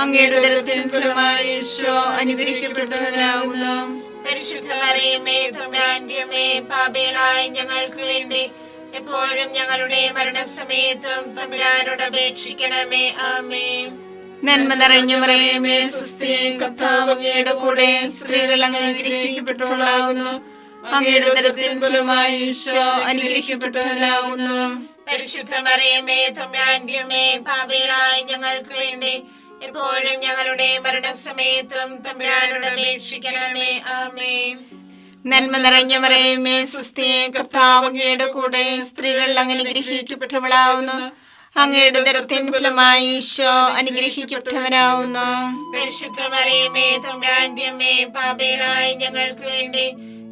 C: അങ്ങയുടെ ഉദരത്തിൻ ഫലമായി ഈശോ അനുഗ്രഹിക്കപ്പെട്ടവനാകുന്നു.
B: പരിശുദ്ധ മറിയമേ തമ്പുരാന്റെ അമ്മേ, പാപികളായ ഞങ്ങൾക്ക് വേണ്ടി എപ്പോഴും ഞങ്ങളുടെ മരണസമയത്തും തമ്പുരാനോട് അപേക്ഷിക്കണമേ. ആമേൻ.
C: നന്മ നിറഞ്ഞ മറിയമേ സ്വസ്തി, കർത്താവ് അങ്ങയുടെ കൂടെ സ്ത്രീകൾ അങ്ങ് അനുഗ്രഹിക്കപ്പെട്ടവളാകുന്നു. അങ്ങയുടെ ഉദരത്തിൻ ഫലമായി ഈശോ അനുഗ്രഹിക്കപ്പെട്ടവനാകുന്നു.
B: പരിശുദ്ധ മറിയമേ തമ്പുരാന്റെ അമ്മേ, പാപികളായ ഞങ്ങൾക്ക് വേണ്ടി എപ്പോഴും ഞങ്ങളുടെ മരണസമയത്തും തമ്പുരാനോട് അപേക്ഷിക്കണമേ. ആമേൻ.
C: നന്മ നിറഞ്ഞ മറിയമേ സ്വസ്തി, കർത്താവ് അങ്ങയുടെ കൂടെ സ്ത്രീകൾ അങ്ങ് അനുഗ്രഹിക്കപ്പെട്ടവളാകുന്നു. അങ്ങയുടെ ഉദരത്തിൻ ഫലമായി ഈശോ അനുഗ്രഹിക്കപ്പെട്ടവനാകുന്നു.
B: പരിശുദ്ധ മറിയമേ തമ്പുരാന്റെ അമ്മേ, പാപികളായ ഞങ്ങൾക്ക് വേണ്ടി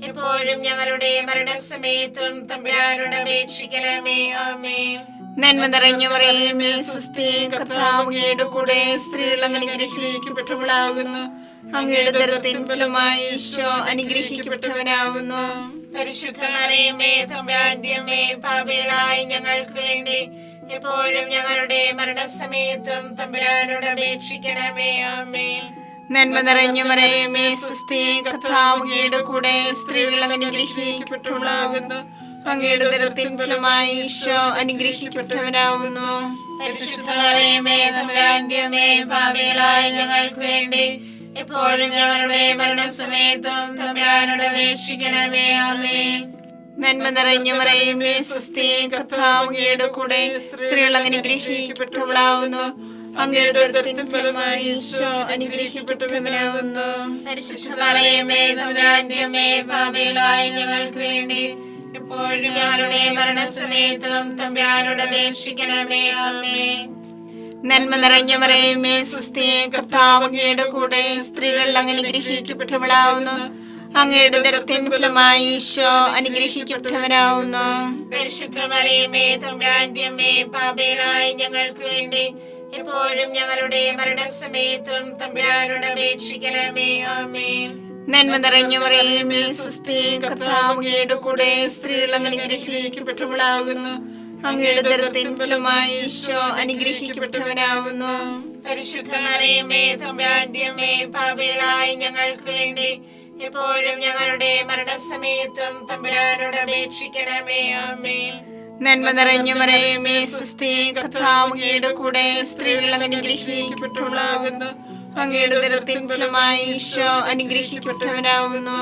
B: എപ്പോഴും ഞങ്ങളുടെ മരണസമയത്തും തമ്പുരാനോട് അപേക്ഷിക്കണമേ. ആമേൻ.
C: നന്മ നിറഞ്ഞ മറിയമേ സ്വസ്തി, കർത്താവ് അങ്ങയുടെ കൂടെ സ്ത്രീകൾ അങ്ങ് അനുഗ്രഹിക്കപ്പെട്ടവളാകുന്നു. അങ്ങയുടെ ഉദരത്തിൻ ഫലമായി ഈശോ അനുഗ്രഹിക്കപ്പെട്ടവനാകുന്നു.
B: പരിശുദ്ധ മറിയമേ തമ്പുരാന്റെ അമ്മേ, പാപികളായ ഞങ്ങൾക്ക് വേണ്ടി എപ്പോഴും ഞങ്ങളുടെ മരണസമയത്തും തമ്പുരാനോട് അപേക്ഷിക്കണമേ. ആമേൻ.
C: നന്മ നിറഞ്ഞ മറിയമേ സുസ്ഥി, കർത്താവ് അങ്ങയുടെ കൂടെ സ്ത്രീകൾ അനുഗ്രഹിക്കപ്പെട്ടവളാകുന്നു. അങ്ങയുടെ ഉദരത്തിൻ ഫലമായി ഈശോ അനുഗ്രഹിക്കപ്പെട്ടവനാവുന്നു.
B: പരിശുദ്ധ മറിയമേ തമ്പുരാന്റെ അമ്മേ, പാപികളായ ഞങ്ങൾക്ക് വേണ്ടി എപ്പോഴും ഞങ്ങളുടെ മരണസമയത്തും തമ്പുരാനോട് അപേക്ഷിക്കണമേ. ആമേൻ.
C: നന്മ നിറഞ്ഞ മറിയമേ സുസ്ഥി, കർത്താവ് അങ്ങയുടെ കൂടെ സ്ത്രീകൾ അനുഗ്രഹിക്കപ്പെട്ടവളാവുന്നു. അങ്ങയുടെ ഉദരത്തിൻ ഫലമായി ഈശോ അനുഗ്രഹിക്കപ്പെട്ടവനാവുന്നു.
B: പരിശുദ്ധ മറിയമേ തമ്പുരാന്റെ അമ്മേ, പാപികളായ ഞങ്ങൾക്ക് വേണ്ടി എപ്പോഴും ഞങ്ങളുടെ മരണസമയത്തും തമ്പുരാനോട് അപേക്ഷിക്കണമേ. ആമേൻ.
C: നന്മ നിറഞ്ഞ മറിയമേ സുസ്ഥി, കർത്താവ് അങ്ങയുടെ കൂടെ സ്ത്രീകൾ അനുഗ്രഹിക്കപ്പെട്ടവളാവുന്നു. അങ്ങയുടെ ഉദരത്തിൻ ഫലമായി ഈശോ അനുഗ്രഹിക്കപ്പെട്ടവനാവുന്നു.
B: പരിശുദ്ധ മറിയമേ തമ്പുരാന്റെ അമ്മേ, പാപികളായ ഞങ്ങൾക്ക് വേണ്ടി എപ്പോഴും ഞങ്ങളുടെ മരണസമയത്തും തമ്പുരാനോട് അപേക്ഷിക്കണമേ. ആമേൻ.
C: നന്മ നിറഞ്ഞ മറിയമേ സുസ്ഥി, കർത്താവ് അങ്ങയുടെ കൂടെ സ്ത്രീകൾ അനുഗ്രഹിക്കപ്പെട്ടവളാകുന്നു. അങ്ങയുടെ ഉദരത്തിൻ ഫലമായി ഈശോ അനുഗ്രഹിക്കപ്പെട്ടവനാവുന്നു.
B: പരിശുദ്ധ മറിയമേ തമ്പുരാന്റെ അമ്മേ, പാപികളായ ഞങ്ങൾക്ക് വേണ്ടി എപ്പോഴും ഞങ്ങളുടെ മരണസമയത്തും തമ്പുരാനോട് അപേക്ഷിക്കണമേ. ആമേൻ.
C: നന്മ നിറഞ്ഞ മറിയമേ സുസ്ഥി, കർത്താവ് അങ്ങയുടെ കൂടെ സ്ത്രീകൾ അനുഗ്രഹിക്കപ്പെട്ടവളാകുന്നു. അങ്ങയുടെ ഉദരത്തിൻ ഫലമായി ഈശോ അനുഗ്രഹിക്കപ്പെട്ടവനാവുന്നു.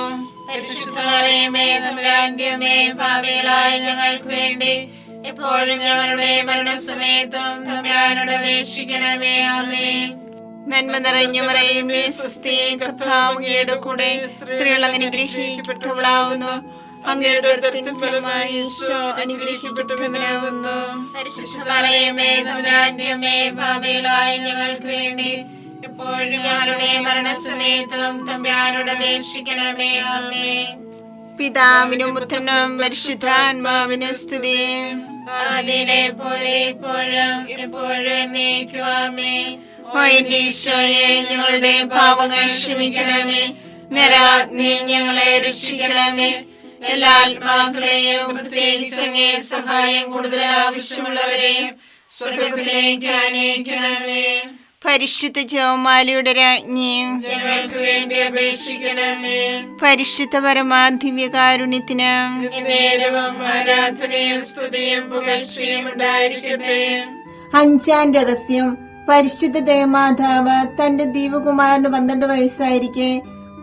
B: പരിശുദ്ധ മറിയമേ തമ്പുരാന്റെ അമ്മേ, പാപികളായ ഞങ്ങൾക്ക് വേണ്ടി എപ്പോഴും ഞങ്ങളുടെ മരണസമയത്തും തമ്പുരാനോട് അപേക്ഷിക്കണമേ. ആമേൻ.
C: നന്മ നിറഞ്ഞ മറിയമേ സുസ്ഥി, കർത്താവ് അങ്ങയുടെ കൂടെ സ്ത്രീകൾ അനുഗ്രഹിക്കപ്പെട്ടവളാവുന്നു. അങ്ങയുടെ ഉദരത്തിൻ ഫലമായി ഈശോ അനുഗ്രഹിക്കപ്പെട്ടവനാവുന്നു.
B: പരിശുദ്ധ മറിയമേ തമ്പുരാന്റെ അമ്മേ, പാപികളായ ഞങ്ങൾക്ക് വേണ്ടി എപ്പോഴും ഞങ്ങളുടെ മരണസമയത്തും തമ്പുരാനോട് അപേക്ഷിക്കണമേ. ആമേൻ.
C: പിതാവിനും പുത്രനും പരിശുദ്ധാത്മാവിനും സ്തുതി.
B: ആദിയിലെ പോലെ ഇപ്പോഴും എപ്പോഴും എന്നേക്കും. ആമേൻ.
C: ഓ എന്റെ ഈശോയെ, ഞങ്ങളുടെ പാപങ്ങൾ ക്ഷമിക്കണമേ. നരാഗ്നി ഞങ്ങളെ രക്ഷിക്കണമേ. എല്ലാ ആത്മാക്കളെയും പ്രത്യേകിച്ച് അങ്ങേ സഹായം കൂടുതൽ ആവശ്യമുള്ളവരെയും സ്വർഗ്ഗത്തിലേക്ക് ആനയിക്കണമേ. പരിശുദ്ധ ജപമാലയുടെ രാജ്ഞിയും
B: ഞങ്ങൾക്ക് വേണ്ടി അപേക്ഷിക്കണമേ.
C: പരിശുദ്ധ പരമാധിവ്യകാരുണ്യത്തിന്
B: നേരവും ആരാധനയും സ്തുതിയും പുകഴ്ചയും ഉണ്ടായിരിക്കട്ടെ.
A: അഞ്ചാം രഹസ്യം. പരിശുദ്ധ ദേവമാതാവ് തന്റെ ദൈവകുമാരന് 12 വയസ്സായിരിക്കെ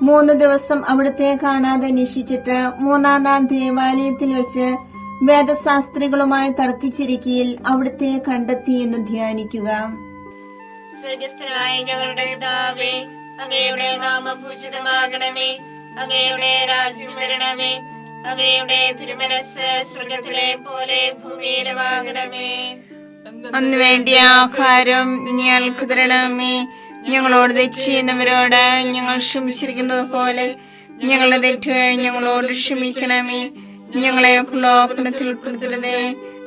A: 3 ദിവസം അവിടുത്തെ കാണാതെ അന്വേഷിച്ചിട്ട് 3-ാം നാൾ ദേവാലയത്തിൽ വെച്ച് വേദശാസ്ത്രികളുമായി തർക്കിച്ചിരിക്കയിൽ അവിടുത്തെ കണ്ടെത്തി എന്ന് ധ്യാനിക്കുക.
B: സ്വർഗസ്ഥനായ ഞങ്ങളുടെ പിതാവേ, അങ്ങയുടെ നാമം പൂജിതമാകണമേ. അങ്ങയുടെ രാജ്യം വരണമേ. അങ്ങയുടെ തിരുമനസ് സ്വർഗത്തിലെ പോലെ ഭൂമിയിലുമാകണമേ.
C: അന്ന് വേണ്ടിയ ആഹാരം ഞങ്ങൾക്ക് തരണമേ. ഞങ്ങളോട് തെറ്റ് ചെയ്യുന്നവരോട് ഞങ്ങൾ ക്ഷമിച്ചിരിക്കുന്നത് പോലെ ഞങ്ങളുടെ തെറ്റുകൾ ഞങ്ങളോട് ക്ഷമിക്കണമേ. ഞങ്ങളെ പ്രലോഭനത്തിൽ ഉൾപ്പെടുത്തരുതേ,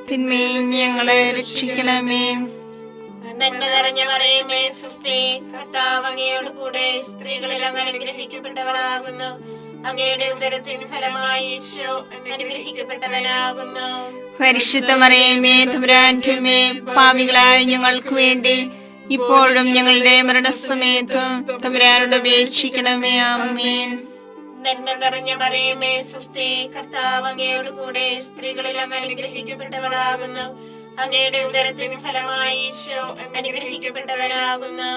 C: തിന്മയിൽ ഞങ്ങളെ രക്ഷിക്കണമേ.
B: നന്മ നിറഞ്ഞ മറിയമേ സ്വസ്തി, കർത്താവ് അങ്ങയോട് കൂടെ സ്ത്രീകളിൽ അങ്ങ് അനുഗ്രഹിക്കപ്പെട്ടവളാകുന്നു. അങ്ങയുടെ ഉദരത്തിൻ ഫലമായി ഈശോ അനുഗ്രഹിക്കപ്പെട്ടവനാകുന്നു.
C: പരിശുദ്ധ മറിയമേ തമ്പുരാന്റെ അമ്മേ, പാപികളായ ഞങ്ങൾക്ക് വേണ്ടി ഇപ്പോഴും ഞങ്ങളുടെ മരണസമയത്തും തമ്പുരാനോട് അപേക്ഷിക്കണമേ. ആമേൻ.
B: നന്മ നിറഞ്ഞ മറിയമേ സ്വസ്തി, കർത്താവ് അങ്ങയോട് കൂടെ സ്ത്രീകളിൽ അങ്ങ് അനുഗ്രഹിക്കപ്പെട്ടവളാകുന്നു. അങ്ങയുടെ ഉദരത്തിൻ ഫലമായി ഈശോ അനുഗ്രഹിക്കപ്പെട്ടവനാകുന്നു.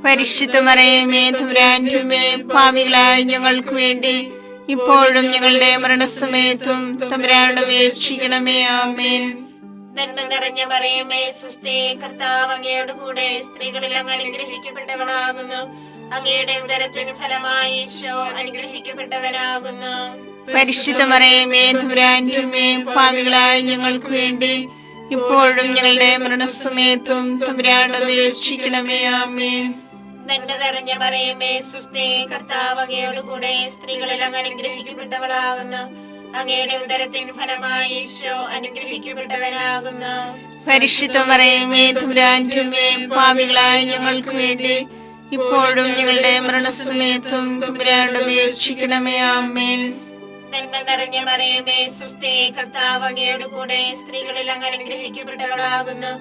C: പരിശുദ്ധ മറിയമേ തമ്പുരാന്റെ അമ്മേ, പാപികളായ ഞങ്ങൾക്ക് വേണ്ടി ഇപ്പോഴും ഞങ്ങളുടെ മരണസമയത്തും തമ്പുരാനോട് അപേക്ഷിക്കണമേ. ആമേൻ.
B: നന്മ നിറഞ്ഞ മറിയമേ സ്വസ്തി, കർത്താവ് അങ്ങയോട് കൂടെ സ്ത്രീകളിൽ അങ്ങ് അനുഗ്രഹിക്കപ്പെട്ടവളാകുന്നു. അങ്ങയുടെ ഉദരത്തിൻ ഫലമായി ഈശോ അനുഗ്രഹിക്കപ്പെട്ടവനാകുന്നു.
C: പരിശുദ്ധ മറിയമേ തമ്പുരാന്റെ അമ്മേ, പാപികളായ ഞങ്ങൾക്ക് വേണ്ടി ഇപ്പോഴും ഞങ്ങളുടെ മരണസമയത്തും തമ്പുരാനോട് അപേക്ഷിക്കണമേ. ആമേൻ.
B: നന്മ നിറഞ്ഞ മറിയമേ സ്വസ്തി, കർത്താവ് അങ്ങയോട് കൂടെ സ്ത്രീകളിൽ അങ്ങ് അനുഗ്രഹിക്കപ്പെട്ടവളാകുന്നു. അങ്ങയുടെ ഉദരത്തിൻ ഫലമായി ഈശോ അനുഗ്രഹിക്കപ്പെട്ടവനാകുന്നു.
C: പരിശുദ്ധ മറിയമേ തമ്പുരാന്റെ അമ്മേ, പാപികളായ ഞങ്ങൾക്ക് വേണ്ടി ഇപ്പോഴും ഞങ്ങളുടെ മരണസമയത്തും തമ്പുരാനോട് അപേക്ഷിക്കണമേ. ആമേൻ.
B: നന്മ നിറഞ്ഞ മറിയമേ സ്വസ്തി, കർത്താവ് അങ്ങയോട് കൂടെ സ്ത്രീകളിൽ അങ്ങ് അനുഗ്രഹിക്കപ്പെട്ടവളാകുന്നു.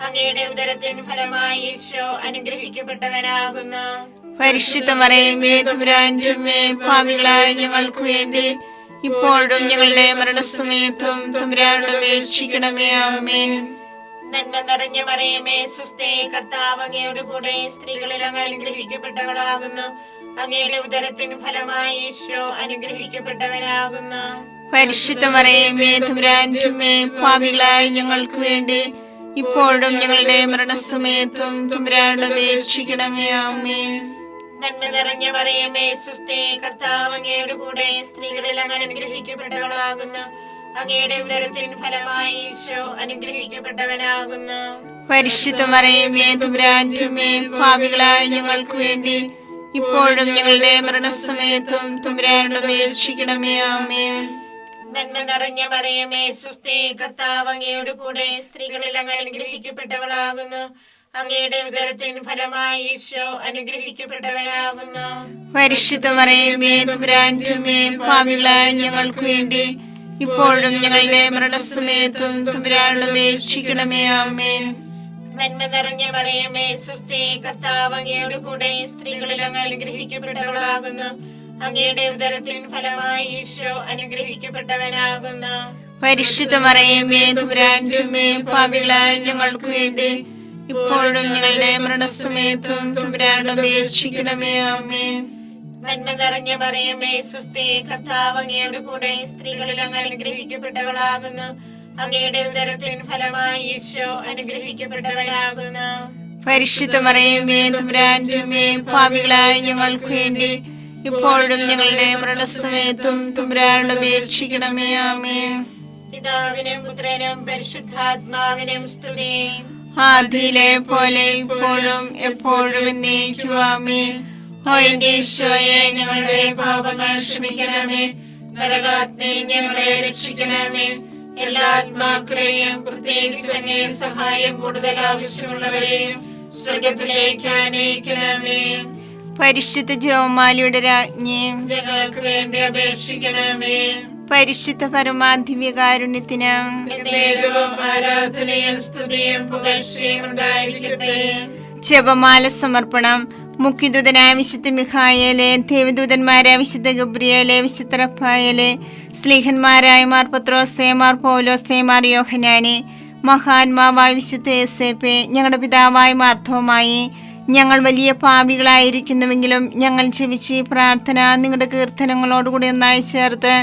B: അങ്ങയുടെ ഉദരത്തിൻ ഫലമായി ഈശോ അനുഗ്രഹിക്കപ്പെട്ടവനാകുന്നു.
C: പരിശുദ്ധ മറിയമേ തമ്പുരാന്റെ അമ്മേ, പാപികളായ ഞങ്ങൾക്ക് വേണ്ടി ഇപ്പോഴും ഞങ്ങളുടെ മരണസമയത്തും തമ്പുരാനോട് അപേക്ഷിക്കണമേ. ആമേൻ.
B: നന്മ നിറഞ്ഞ മറിയമേ സ്വസ്തി, കർത്താവ് അങ്ങയുടെ കൂടെ, സ്ത്രീകളിൽ അങ്ങ് അനുഗ്രഹിക്കപ്പെട്ടവളാകുന്നു. അങ്ങയുടെ ഉദരത്തിന് ഫലമായി ഈശോ അനുഗ്രഹിക്കപ്പെട്ടവനാകുന്നു.
C: പരിശുദ്ധ മറിയമേ തമ്പുരാന്റെ അമ്മേ, പാപികളായ ഞങ്ങൾക്ക് വേണ്ടി ഇപ്പോഴും ഞങ്ങളുടെ മരണസമയത്തും തമ്പുരാനോട് അപേക്ഷിക്കണമേ. ആമേൻ.
B: നന്മ നിറഞ്ഞ മറിയമേ സ്വസ്തി, കർത്താവ് അങ്ങയുടെ കൂടെ, സ്ത്രീകളിൽ അങ്ങ് അനുഗ്രഹിക്കപ്പെട്ടവളാകുന്നു. അങ്ങയുടെ ഉദരത്തിന് ഫലമായി ഈശോ അനുഗ്രഹിക്കപ്പെട്ടവനാകുന്നു.
C: പരിശുദ്ധ മറിയമേ തമ്പുരാന്റെ അമ്മേ, പാപികളായ ഞങ്ങൾക്ക് വേണ്ടി ഇപ്പോഴും ഞങ്ങളുടെ മരണസമയത്തും തമ്പുരാനോട് അപേക്ഷിക്കണമേ. ആമേൻ.
B: നന്മ നിറഞ്ഞ മറിയമേ സ്വസ്തി, കർത്താവ് അങ്ങയുടെ കൂടെ, സ്ത്രീകളിൽ അങ്ങ് അനുഗ്രഹിക്കപ്പെട്ടവളാകുന്നു. അങ്ങയുടെ ഉദരത്തിന് ഫലമായി ഈശോ അനുഗ്രഹിക്കപ്പെട്ടവനാകുന്നു.
C: പരിശുദ്ധ മറിയമേ തമ്പുരാന്റെ അമ്മേ, പാപികളായ ഞങ്ങൾക്ക് വേണ്ടി ഇപ്പോഴും ഞങ്ങളുടെ മരണസമയത്തും തമ്പുരാനോട് അപേക്ഷിക്കണമേ. ആമേൻ.
B: നന്മ നിറഞ്ഞ മറിയമേ സ്വസ്തി, കർത്താവ് അങ്ങയുടെ കൂടെ, സ്ത്രീകളിൽ അങ്ങ് അനുഗ്രഹിക്കപ്പെട്ടവളാകുന്നു. അങ്ങയുടെ ഉദരത്തിന് ഫലമായി ഈശോ അനുഗ്രഹിക്കപ്പെട്ടവനാകുന്നു.
C: പരിശുദ്ധ മറിയമേ തമ്പുരാന്റെ അമ്മേ, പാപികളായ ഞങ്ങൾക്ക് വേണ്ടി ഇപ്പോഴും ഞങ്ങളുടെ മരണസമയത്തും തമ്പുരാനോട് അപേക്ഷിക്കണമേ. ആമേൻ.
B: നന്മ നിറഞ്ഞ മറിയമേ സ്വസ്തി, കർത്താവ് അങ്ങയുടെ കൂടെ, സ്ത്രീകളിൽ അങ്ങ് അനുഗ്രഹിക്കപ്പെട്ടവളാകുന്നു. അങ്ങയുടെ ഉദരത്തിന് ഫലമായി ഈശോ അനുഗ്രഹിക്കപ്പെട്ടവനാകുന്നു.
C: പരിശുദ്ധ മറിയമേ തമ്പുരാന്റെ അമ്മേ, പാപികളായ ഞങ്ങൾക്ക് വേണ്ടി ഇപ്പോഴും ഞങ്ങളുടെ മരണസമയത്തും തമ്പുരാനോട് അപേക്ഷിക്കണമേ. ആമേൻ.
B: പിതാവിനും പുത്രനും പരിശുദ്ധാത്മാവിനും സ്തുതി.
C: ആദിയിലെ പോലെ ഇപ്പോഴും എപ്പോഴും എന്നേക്കും. ആമേൻ. ഓ എന്റെ ഈശോയെ, ഞങ്ങളുടെ പാപങ്ങൾ ക്ഷമിക്കണമേ.
B: നരകാഗ്നി ഞങ്ങളെ രക്ഷിക്കണമേ. എല്ലാ ആത്മാക്കളെയും, പ്രത്യേകിച്ച് അങ്ങേ സഹായം കൂടുതൽ ആവശ്യമുള്ളവരെയും സ്വർഗത്തിലേക്ക് ആനയിക്കണമേ.
C: പരിശുദ്ധ ജപമാലയുടെ രാജ്ഞി,
B: ഞങ്ങൾക്ക് വേണ്ടി അപേക്ഷിക്കണമേ.
C: പരിശുദ്ധ പരമാധിവ്യകാരുണ്യത്തിന്
B: എന്നേരവും ആരാധനയും സ്തുതിയും പുകഴ്ചയും ഉണ്ടായിരിക്കട്ടെ.
C: ജപമാല സമർപ്പണം. മുഖ്യദൂതനായ വിശുദ്ധ മിഖായേലെ, ദേവദൂതന്മാരായ വിശുദ്ധ ഗബ്രിയേലെ, വിശുദ്ധ റഫായേലെ, സ്ലീഹന്മാരായ മാർ പത്രോസേ, മാർ പൗലോസേ, മാർ യോഹന്നാനെ, മഹാത്മാവായ വിശുദ്ധ യേസേപ്പേ, ഞങ്ങളുടെ പിതാവായ മാർത്തോമായി, ഞങ്ങൾ വലിയ പാപികളായിരിക്കുന്നുവെങ്കിലും ഞങ്ങൾ ജപിച്ച് പ്രാർത്ഥന നിങ്ങളുടെ കീർത്തനങ്ങളോടുകൂടി ഒന്നായി ചേർത്ത്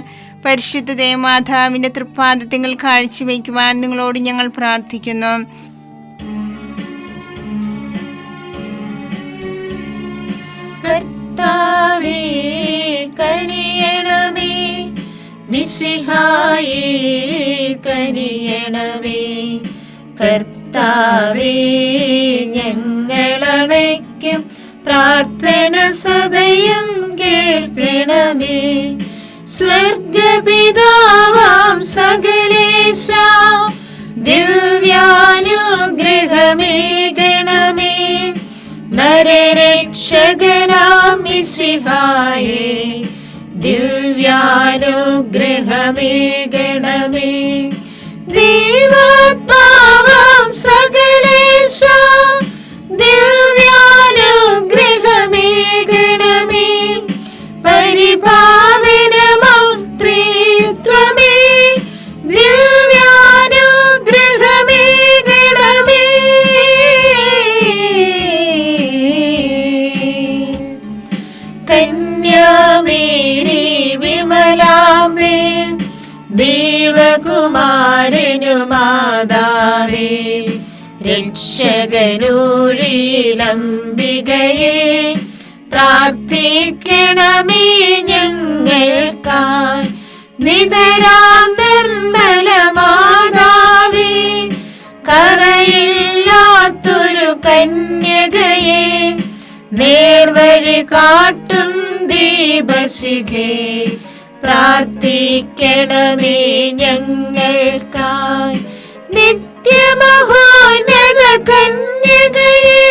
C: പരിശുദ്ധ ദേവമാതാവിന്റെ തൃപ്പാദത്തിൽ കാഴ്ചവെക്കുവാൻ നിങ്ങളോട് ഞങ്ങൾ പ്രാർത്ഥിക്കുന്നു.
B: കർത്താവേ കനിയണമേ, മിശിഹായേ കനിയണമേ. കർത്താവേ ഞങ്ങളണയ്ക്കും പ്രാർത്ഥന സദയം കേൾക്കണമേ. സ്വർഗപിതാവാം സകലേശ ദിവ്യാനുഗ്രഹമേകണമേ. നരരക്ഷകനാം മിശിഹായേ ദിവ്യാനുഗ്രഹമേകണമേ. ദൈവാത്മാവാം സകലേശ ദിവ്യാനുഗ്രഹമേകണമേ. പരിപാവനമാം ത്രിത്വമേ ദിവ്യാനുഗ്രഹമേകണമേ. കന്യാമേരി വിമലാംബേ, ദേവകുമാരനു മാതാവേ, രക്ഷകനൂഴിലംബികയെ പ്രാർത്ഥിക്കണമേ ഞങ്ങൾക്കായി. നിതരാം നിർമ്മല മാതാവേ, കറയില്ലാത്തൊരു കന്യകയെ, നേർവഴി കാട്ടും ദീപശിഖേ, പ്രാർത്ഥിക്കണമേ ഞങ്ങൾക്കായി. നിത്യമഹോന്നത കന്യകയെ,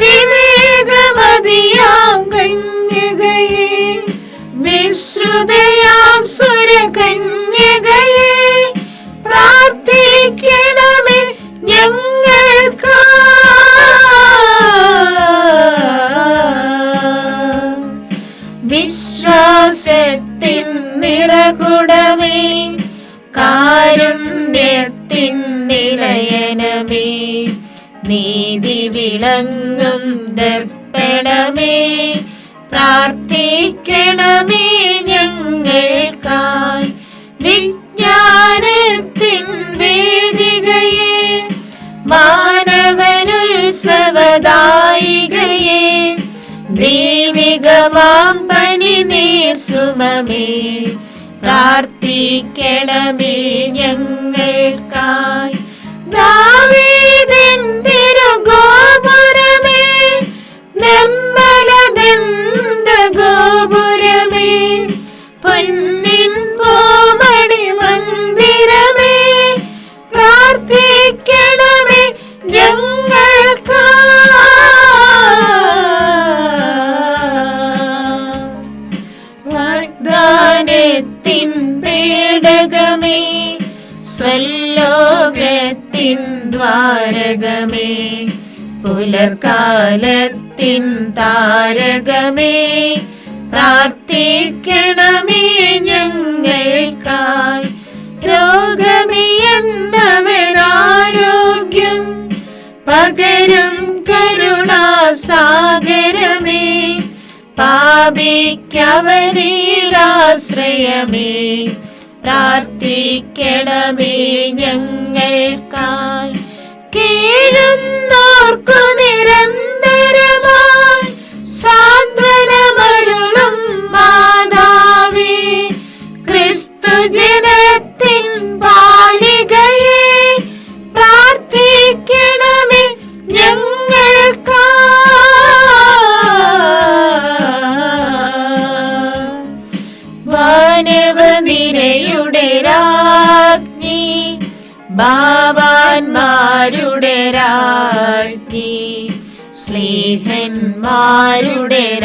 B: വിവേകമതിയാം കന്യകയെ, വിശ്രുതയാം സുരകന്യകയെ, പ്രാർത്ഥിക്കണമേ ഞങ്ങൾക്കായി. വിശ്വാസത്തിൻ നിറകുടമേ, കാരുണ്യത്തിൻ നിലയനമേ, നീതി വിളങ്ങും ദർപ്പണമേ, പ്രാർത്ഥിക്കണമേ ഞങ്ങൾക്കായി. വിജ്ഞാനത്തിൻ വേദികയെ, മാനവനുത്സവദായികയെ, ദൈവികമാം പനിനീർ സുമമേ, പ്രാർത്ഥിക്കണമേ ഞങ്ങൾക്കായി. ദാവീദിൻ തിരുഗോപുരമേ, നിർമ്മലദന്ത ഗോപുരമേ, പൊന്നിൻ പൂമണി മന്ദിരമേ, പ്രാർത്ഥിക്കണമേ ഞങ്ങൾക്കായി. വാഗ്ദാനത്തിൻ പേടകമേ, സ്വലോകത്തിൻ ദ്വാരകമേ, പുലർക്കാലത്തിൻ താരകമേ, പ്രാർത്ഥിക്കണമേ ഞങ്ങൾക്കായി. രോഗമിയെന്നവരാരോഗ്യം പകരും കരുണാസാഗരമേ, പാപിക്കവരിലാശ്രയമേ, പ്രാർത്ഥിക്കണമേ ഞങ്ങൾക്കായി. കേഴുന്നോർക്കു നിരന്തരമായി സാന്ത്വനമരുളും മാതാവേ, ക്രിസ്തുജനത്തിൻ പാലികയെ, പ്രാർത്ഥിക്കണമേ ഞങ്ങൾക്കായി. വാനവനിരയുടെ രാജ്ഞി, ബാവാന്മാരുടെ രാജ്ഞി, സ്ലീഹന്മാരുടെ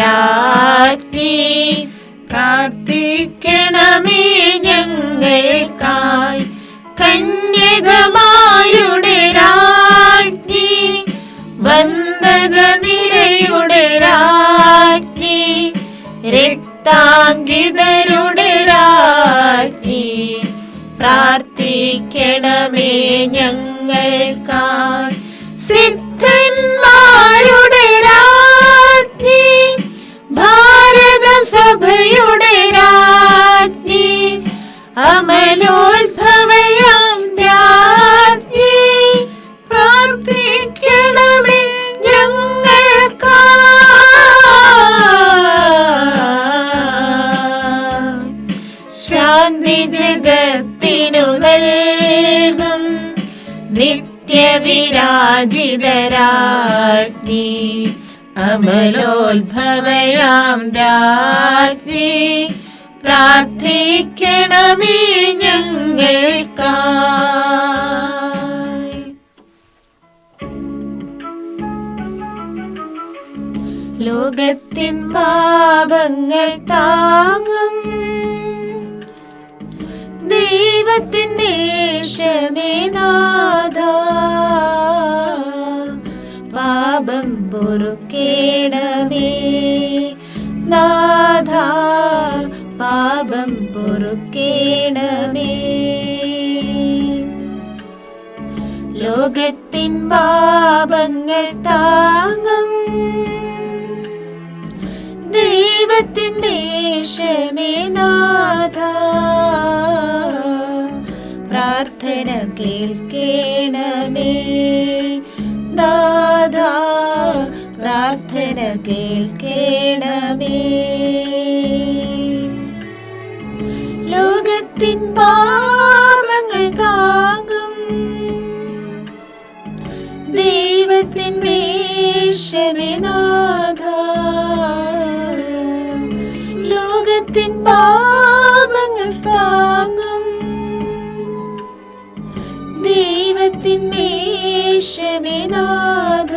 B: രാജ്ഞി, പ്രാർത്ഥിക്കണമേ ഞങ്ങൾക്കായി. കന്യകമാരുടെ രാജ്ഞി, വന്ദകനിരയുടെ രാജ്ഞി, രക്താങ്കിതരുടെ രാജ്ഞി, പ്രാർത്ഥിക്കണമേ ഞങ്ങൾക്കായി. സിദ്ധന്മാരുടെ രാജ്ഞി, ഭാരതസഭയുടെ രാജ്ഞി, അമലോത്ഭവയാം രാജ്ഞി, പ്രാർത്ഥിക്കണമേ ഞങ്ങൾക്കായി. ശാന്തി ജഗത്തിനു നൽകും നിത്യവിരാജിതരാജ്ഞി, അമലോത്ഭവയാം രാജ്ഞി, പ്രാർത്ഥിക്കണമേ ഞങ്ങൾക്കായി. ലോകത്തിൻ പാപങ്ങൾ താങ്ങും ദൈവത്തിൻ്റെ ക്ഷമേനാഥ, പാപം പൊറുക്കേണമേ നാഥ, പാപം പൊറുക്കേണമേ. ലോകത്തിൻ പാപങ്ങൾ താങ്ങും ദൈവത്തിൻ്റെ ക്ഷമേനാഥ, പ്രാർത്ഥന കേൾക്കേണമേ നാഥ, പ്രാർത്ഥന കേൾക്കേണമേ. ലോകത്തിൻ പാപങ്ങൾ താങ്ങും ദൈവത്തിൻ്റെ ക്ഷമേനാഥ, ലോകത്തിൻ പാപങ്ങൾ താങ്ങും ദൈവത്തിൻ്റെ ക്ഷമേനാഥ,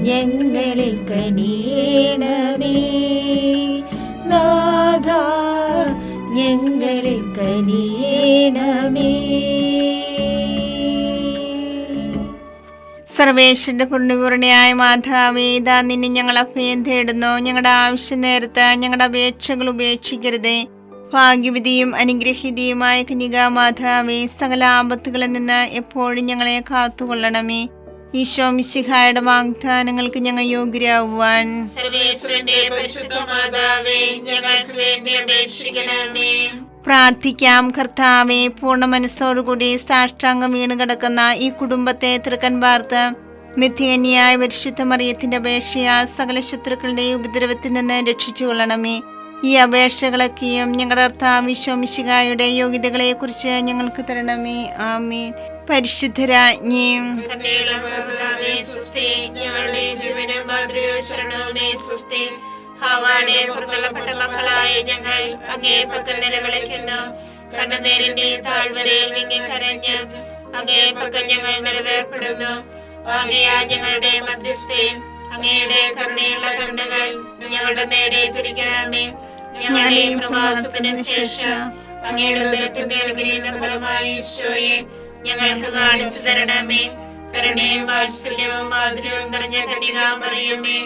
B: ഞങ്ങളിൽ കനിയേണമേ നാഥ, ഞങ്ങളിൽ കനിയേണമേ.
C: സർവേശ്വരന്റെ പുണ്യപൂർണിയായ മാതാവേ, ഇതാ നിന്നെ ഞങ്ങൾ അഭയം തേടുന്നു. ഞങ്ങളുടെ ആവശ്യ നേരത്ത് ഞങ്ങളുടെ അപേക്ഷകൾ ഉപേക്ഷിക്കരുതേ. ഭാഗ്യവതിയും അനുഗ്രഹീതയുമായ കന്യകാ മാതാവേ, സകല ആപത്തുകളിൽ നിന്ന് എപ്പോഴും ഞങ്ങളെ കാത്തുകൊള്ളണമേ. ഈശോ മിശിഹായുടെ വാഗ്ദാനങ്ങൾക്ക് ഞങ്ങൾ യോഗ്യരാകുവാൻ
B: സർവേശ്വരന്റെ പരിശുദ്ധ മാതാവേ, ഞങ്ങൾക്ക് വേണ്ടി അപേക്ഷിക്കണമേ.
C: പ്രാർത്ഥിക്കാം. കർത്താവെ, പൂർണ്ണ മനസ്സോടുകൂടി സാഷ്ടാംഗം വീണ് കിടക്കുന്ന ഈ കുടുംബത്തെ തൃക്കൻ പാർത്ത് നിത്യകന്യായ പരിശുദ്ധ മറിയത്തിന്റെ അപേക്ഷയാൽ സകല ശത്രുക്കളുടെ ഉപദ്രവത്തിൽ നിന്ന് രക്ഷിച്ചു കൊള്ളണമേ. ഈ അപേക്ഷകളൊക്കെയും ഞങ്ങളുടെ കർത്താവ് ഈശോ മിശിഹായുടെ യോഗ്യതകളെ കുറിച്ച് ഞങ്ങൾക്ക് തരണമേ. ആമേൻ. പരിശുദ്ധരാജ്ഞിയും
B: കരുണയുള്ള മാതാവേ, സ്വസ്തി. ഞങ്ങളുടെ ജീവനും മാതൃകയും ശരണവുമേ, സ്വസ്തി. ഹവ്വായുടെ പുറത്തള്ളപ്പെട്ട മക്കളായ ഞങ്ങൾ അങ്ങേ പക്കൽ നിലവിളിക്കുന്നു. കണ്ണുനീരിന്റെ താഴ്വരയിൽ വിങ്ങിക്കരഞ്ഞ് അങ്ങേ പക്കൽ ഞങ്ങൾ നിലവേർപ്പെടുന്നു. ആകയാൽ ഞങ്ങളുടെ മധ്യസ്ഥേ, അങ്ങയുടെ കരുണയുള്ള കണ്ണുകൾ ഞങ്ങളുടെ നേരെ തിരിക്കണമേ. ഞങ്ങളുടെ ഈ പ്രവാസത്തിന് ശേഷം അങ്ങയുടെ ഉദരത്തിന്റെ അനുഗ്രഹീത ഫലമായി ഈശോയെ ഞങ്ങൾക്ക് കാണിച്ചു തരണമേ. കരുണയും വാത്സല്യവും മാധുര്യവും നിറഞ്ഞ കന്യകാമറിയമേ,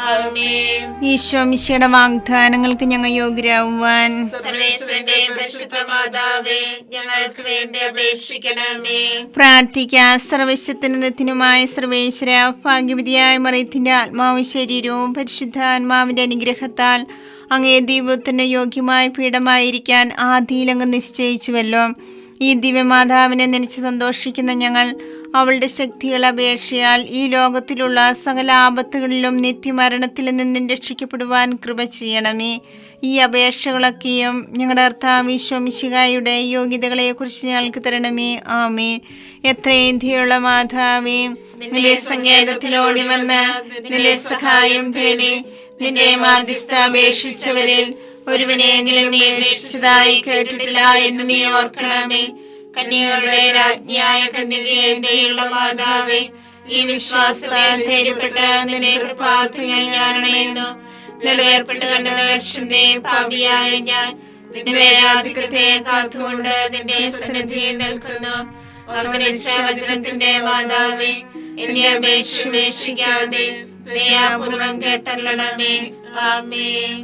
B: ആമേൻ.
C: ഈശോ മിശിഹായുടെ വാഗ്ദാനങ്ങൾക്ക് ഞങ്ങൾ യോഗ്യരാകുവാൻ
B: സർവേശ്വരന്റെ പരിശുദ്ധ മാതാവേ, ഞങ്ങൾക്ക് വേണ്ടി അപേക്ഷിക്കണമേ.
C: പ്രാർത്ഥിക്കാം. സർവശക്തനുമായ സർവേശ്വര, ഭാഗ്യവതിയായ മറിയത്തിന്റെ ആത്മാവും ശരീരവും പരിശുദ്ധാത്മാവിന്റെ അനുഗ്രഹത്താൽ അങ്ങേ ദൈവത്തിന് യോഗ്യമായ പീഠമായിരിക്കാൻ ആദിയിലങ്ങ് നിശ്ചയിച്ചുവല്ലോ. ഈ ദിവ്യമാതാവിനെ നനച്ച് സന്തോഷിക്കുന്ന ഞങ്ങൾ അവളുടെ ശക്തികൾ അപേക്ഷയാൽ ഈ ലോകത്തിലുള്ള സകല ആപത്തുകളിലും നിത്യമരണത്തിൽ നിന്നും രക്ഷിക്കപ്പെടുവാൻ കൃപ ചെയ്യണമേ. ഈ അപേക്ഷകളൊക്കെയും ഞങ്ങളുടെ കർത്താവ് ഈശോ മിശിഹായുടെ യോഗ്യതകളെ കുറിച്ച് ഞങ്ങൾക്ക് തരണമേ. ആമേൻ. എത്രയും ദയുള്ള മാതാവേ, നിന്റെ സങ്കേതത്തിലോടി വന്ന് നിന്റെ സഹായം തേടി നിന്റെ മാധ്യസ്ഥ അപേക്ഷിച്ചവരിൽ ഒരുവനെ നീ അപേക്ഷിച്ചതായി കേട്ടിട്ടില്ല എന്ന് നീ ഓർക്കണമേ. കന്യകളുടെ രാജ്ഞിയായ കന്യകയുള്ള മാതാവേ, ഈ വിശ്വാസത്താൽ ധൈര്യപ്പെട്ട് നിന്റെ കൃപാർത്ഥങ്ങൾ ഞാനണയുന്നു. നിലവേർപ്പെട്ട് കണ്ടുവീഴ്ചന്റെ പാപിയായ ഞാൻ നിന്റെ ആധിക്യത്തെ കാത്തുകൊണ്ട് നിന്റെ സന്നിധിയിൽ നിൽക്കുന്നു. അവതരിച്ച വചനത്തിന്റെ മാതാവേ, എന്റെ അപേക്ഷ ഉപേക്ഷിക്കാതെ ദയാപൂർവം കേട്ടല്ലണമേ. ആമേൻ.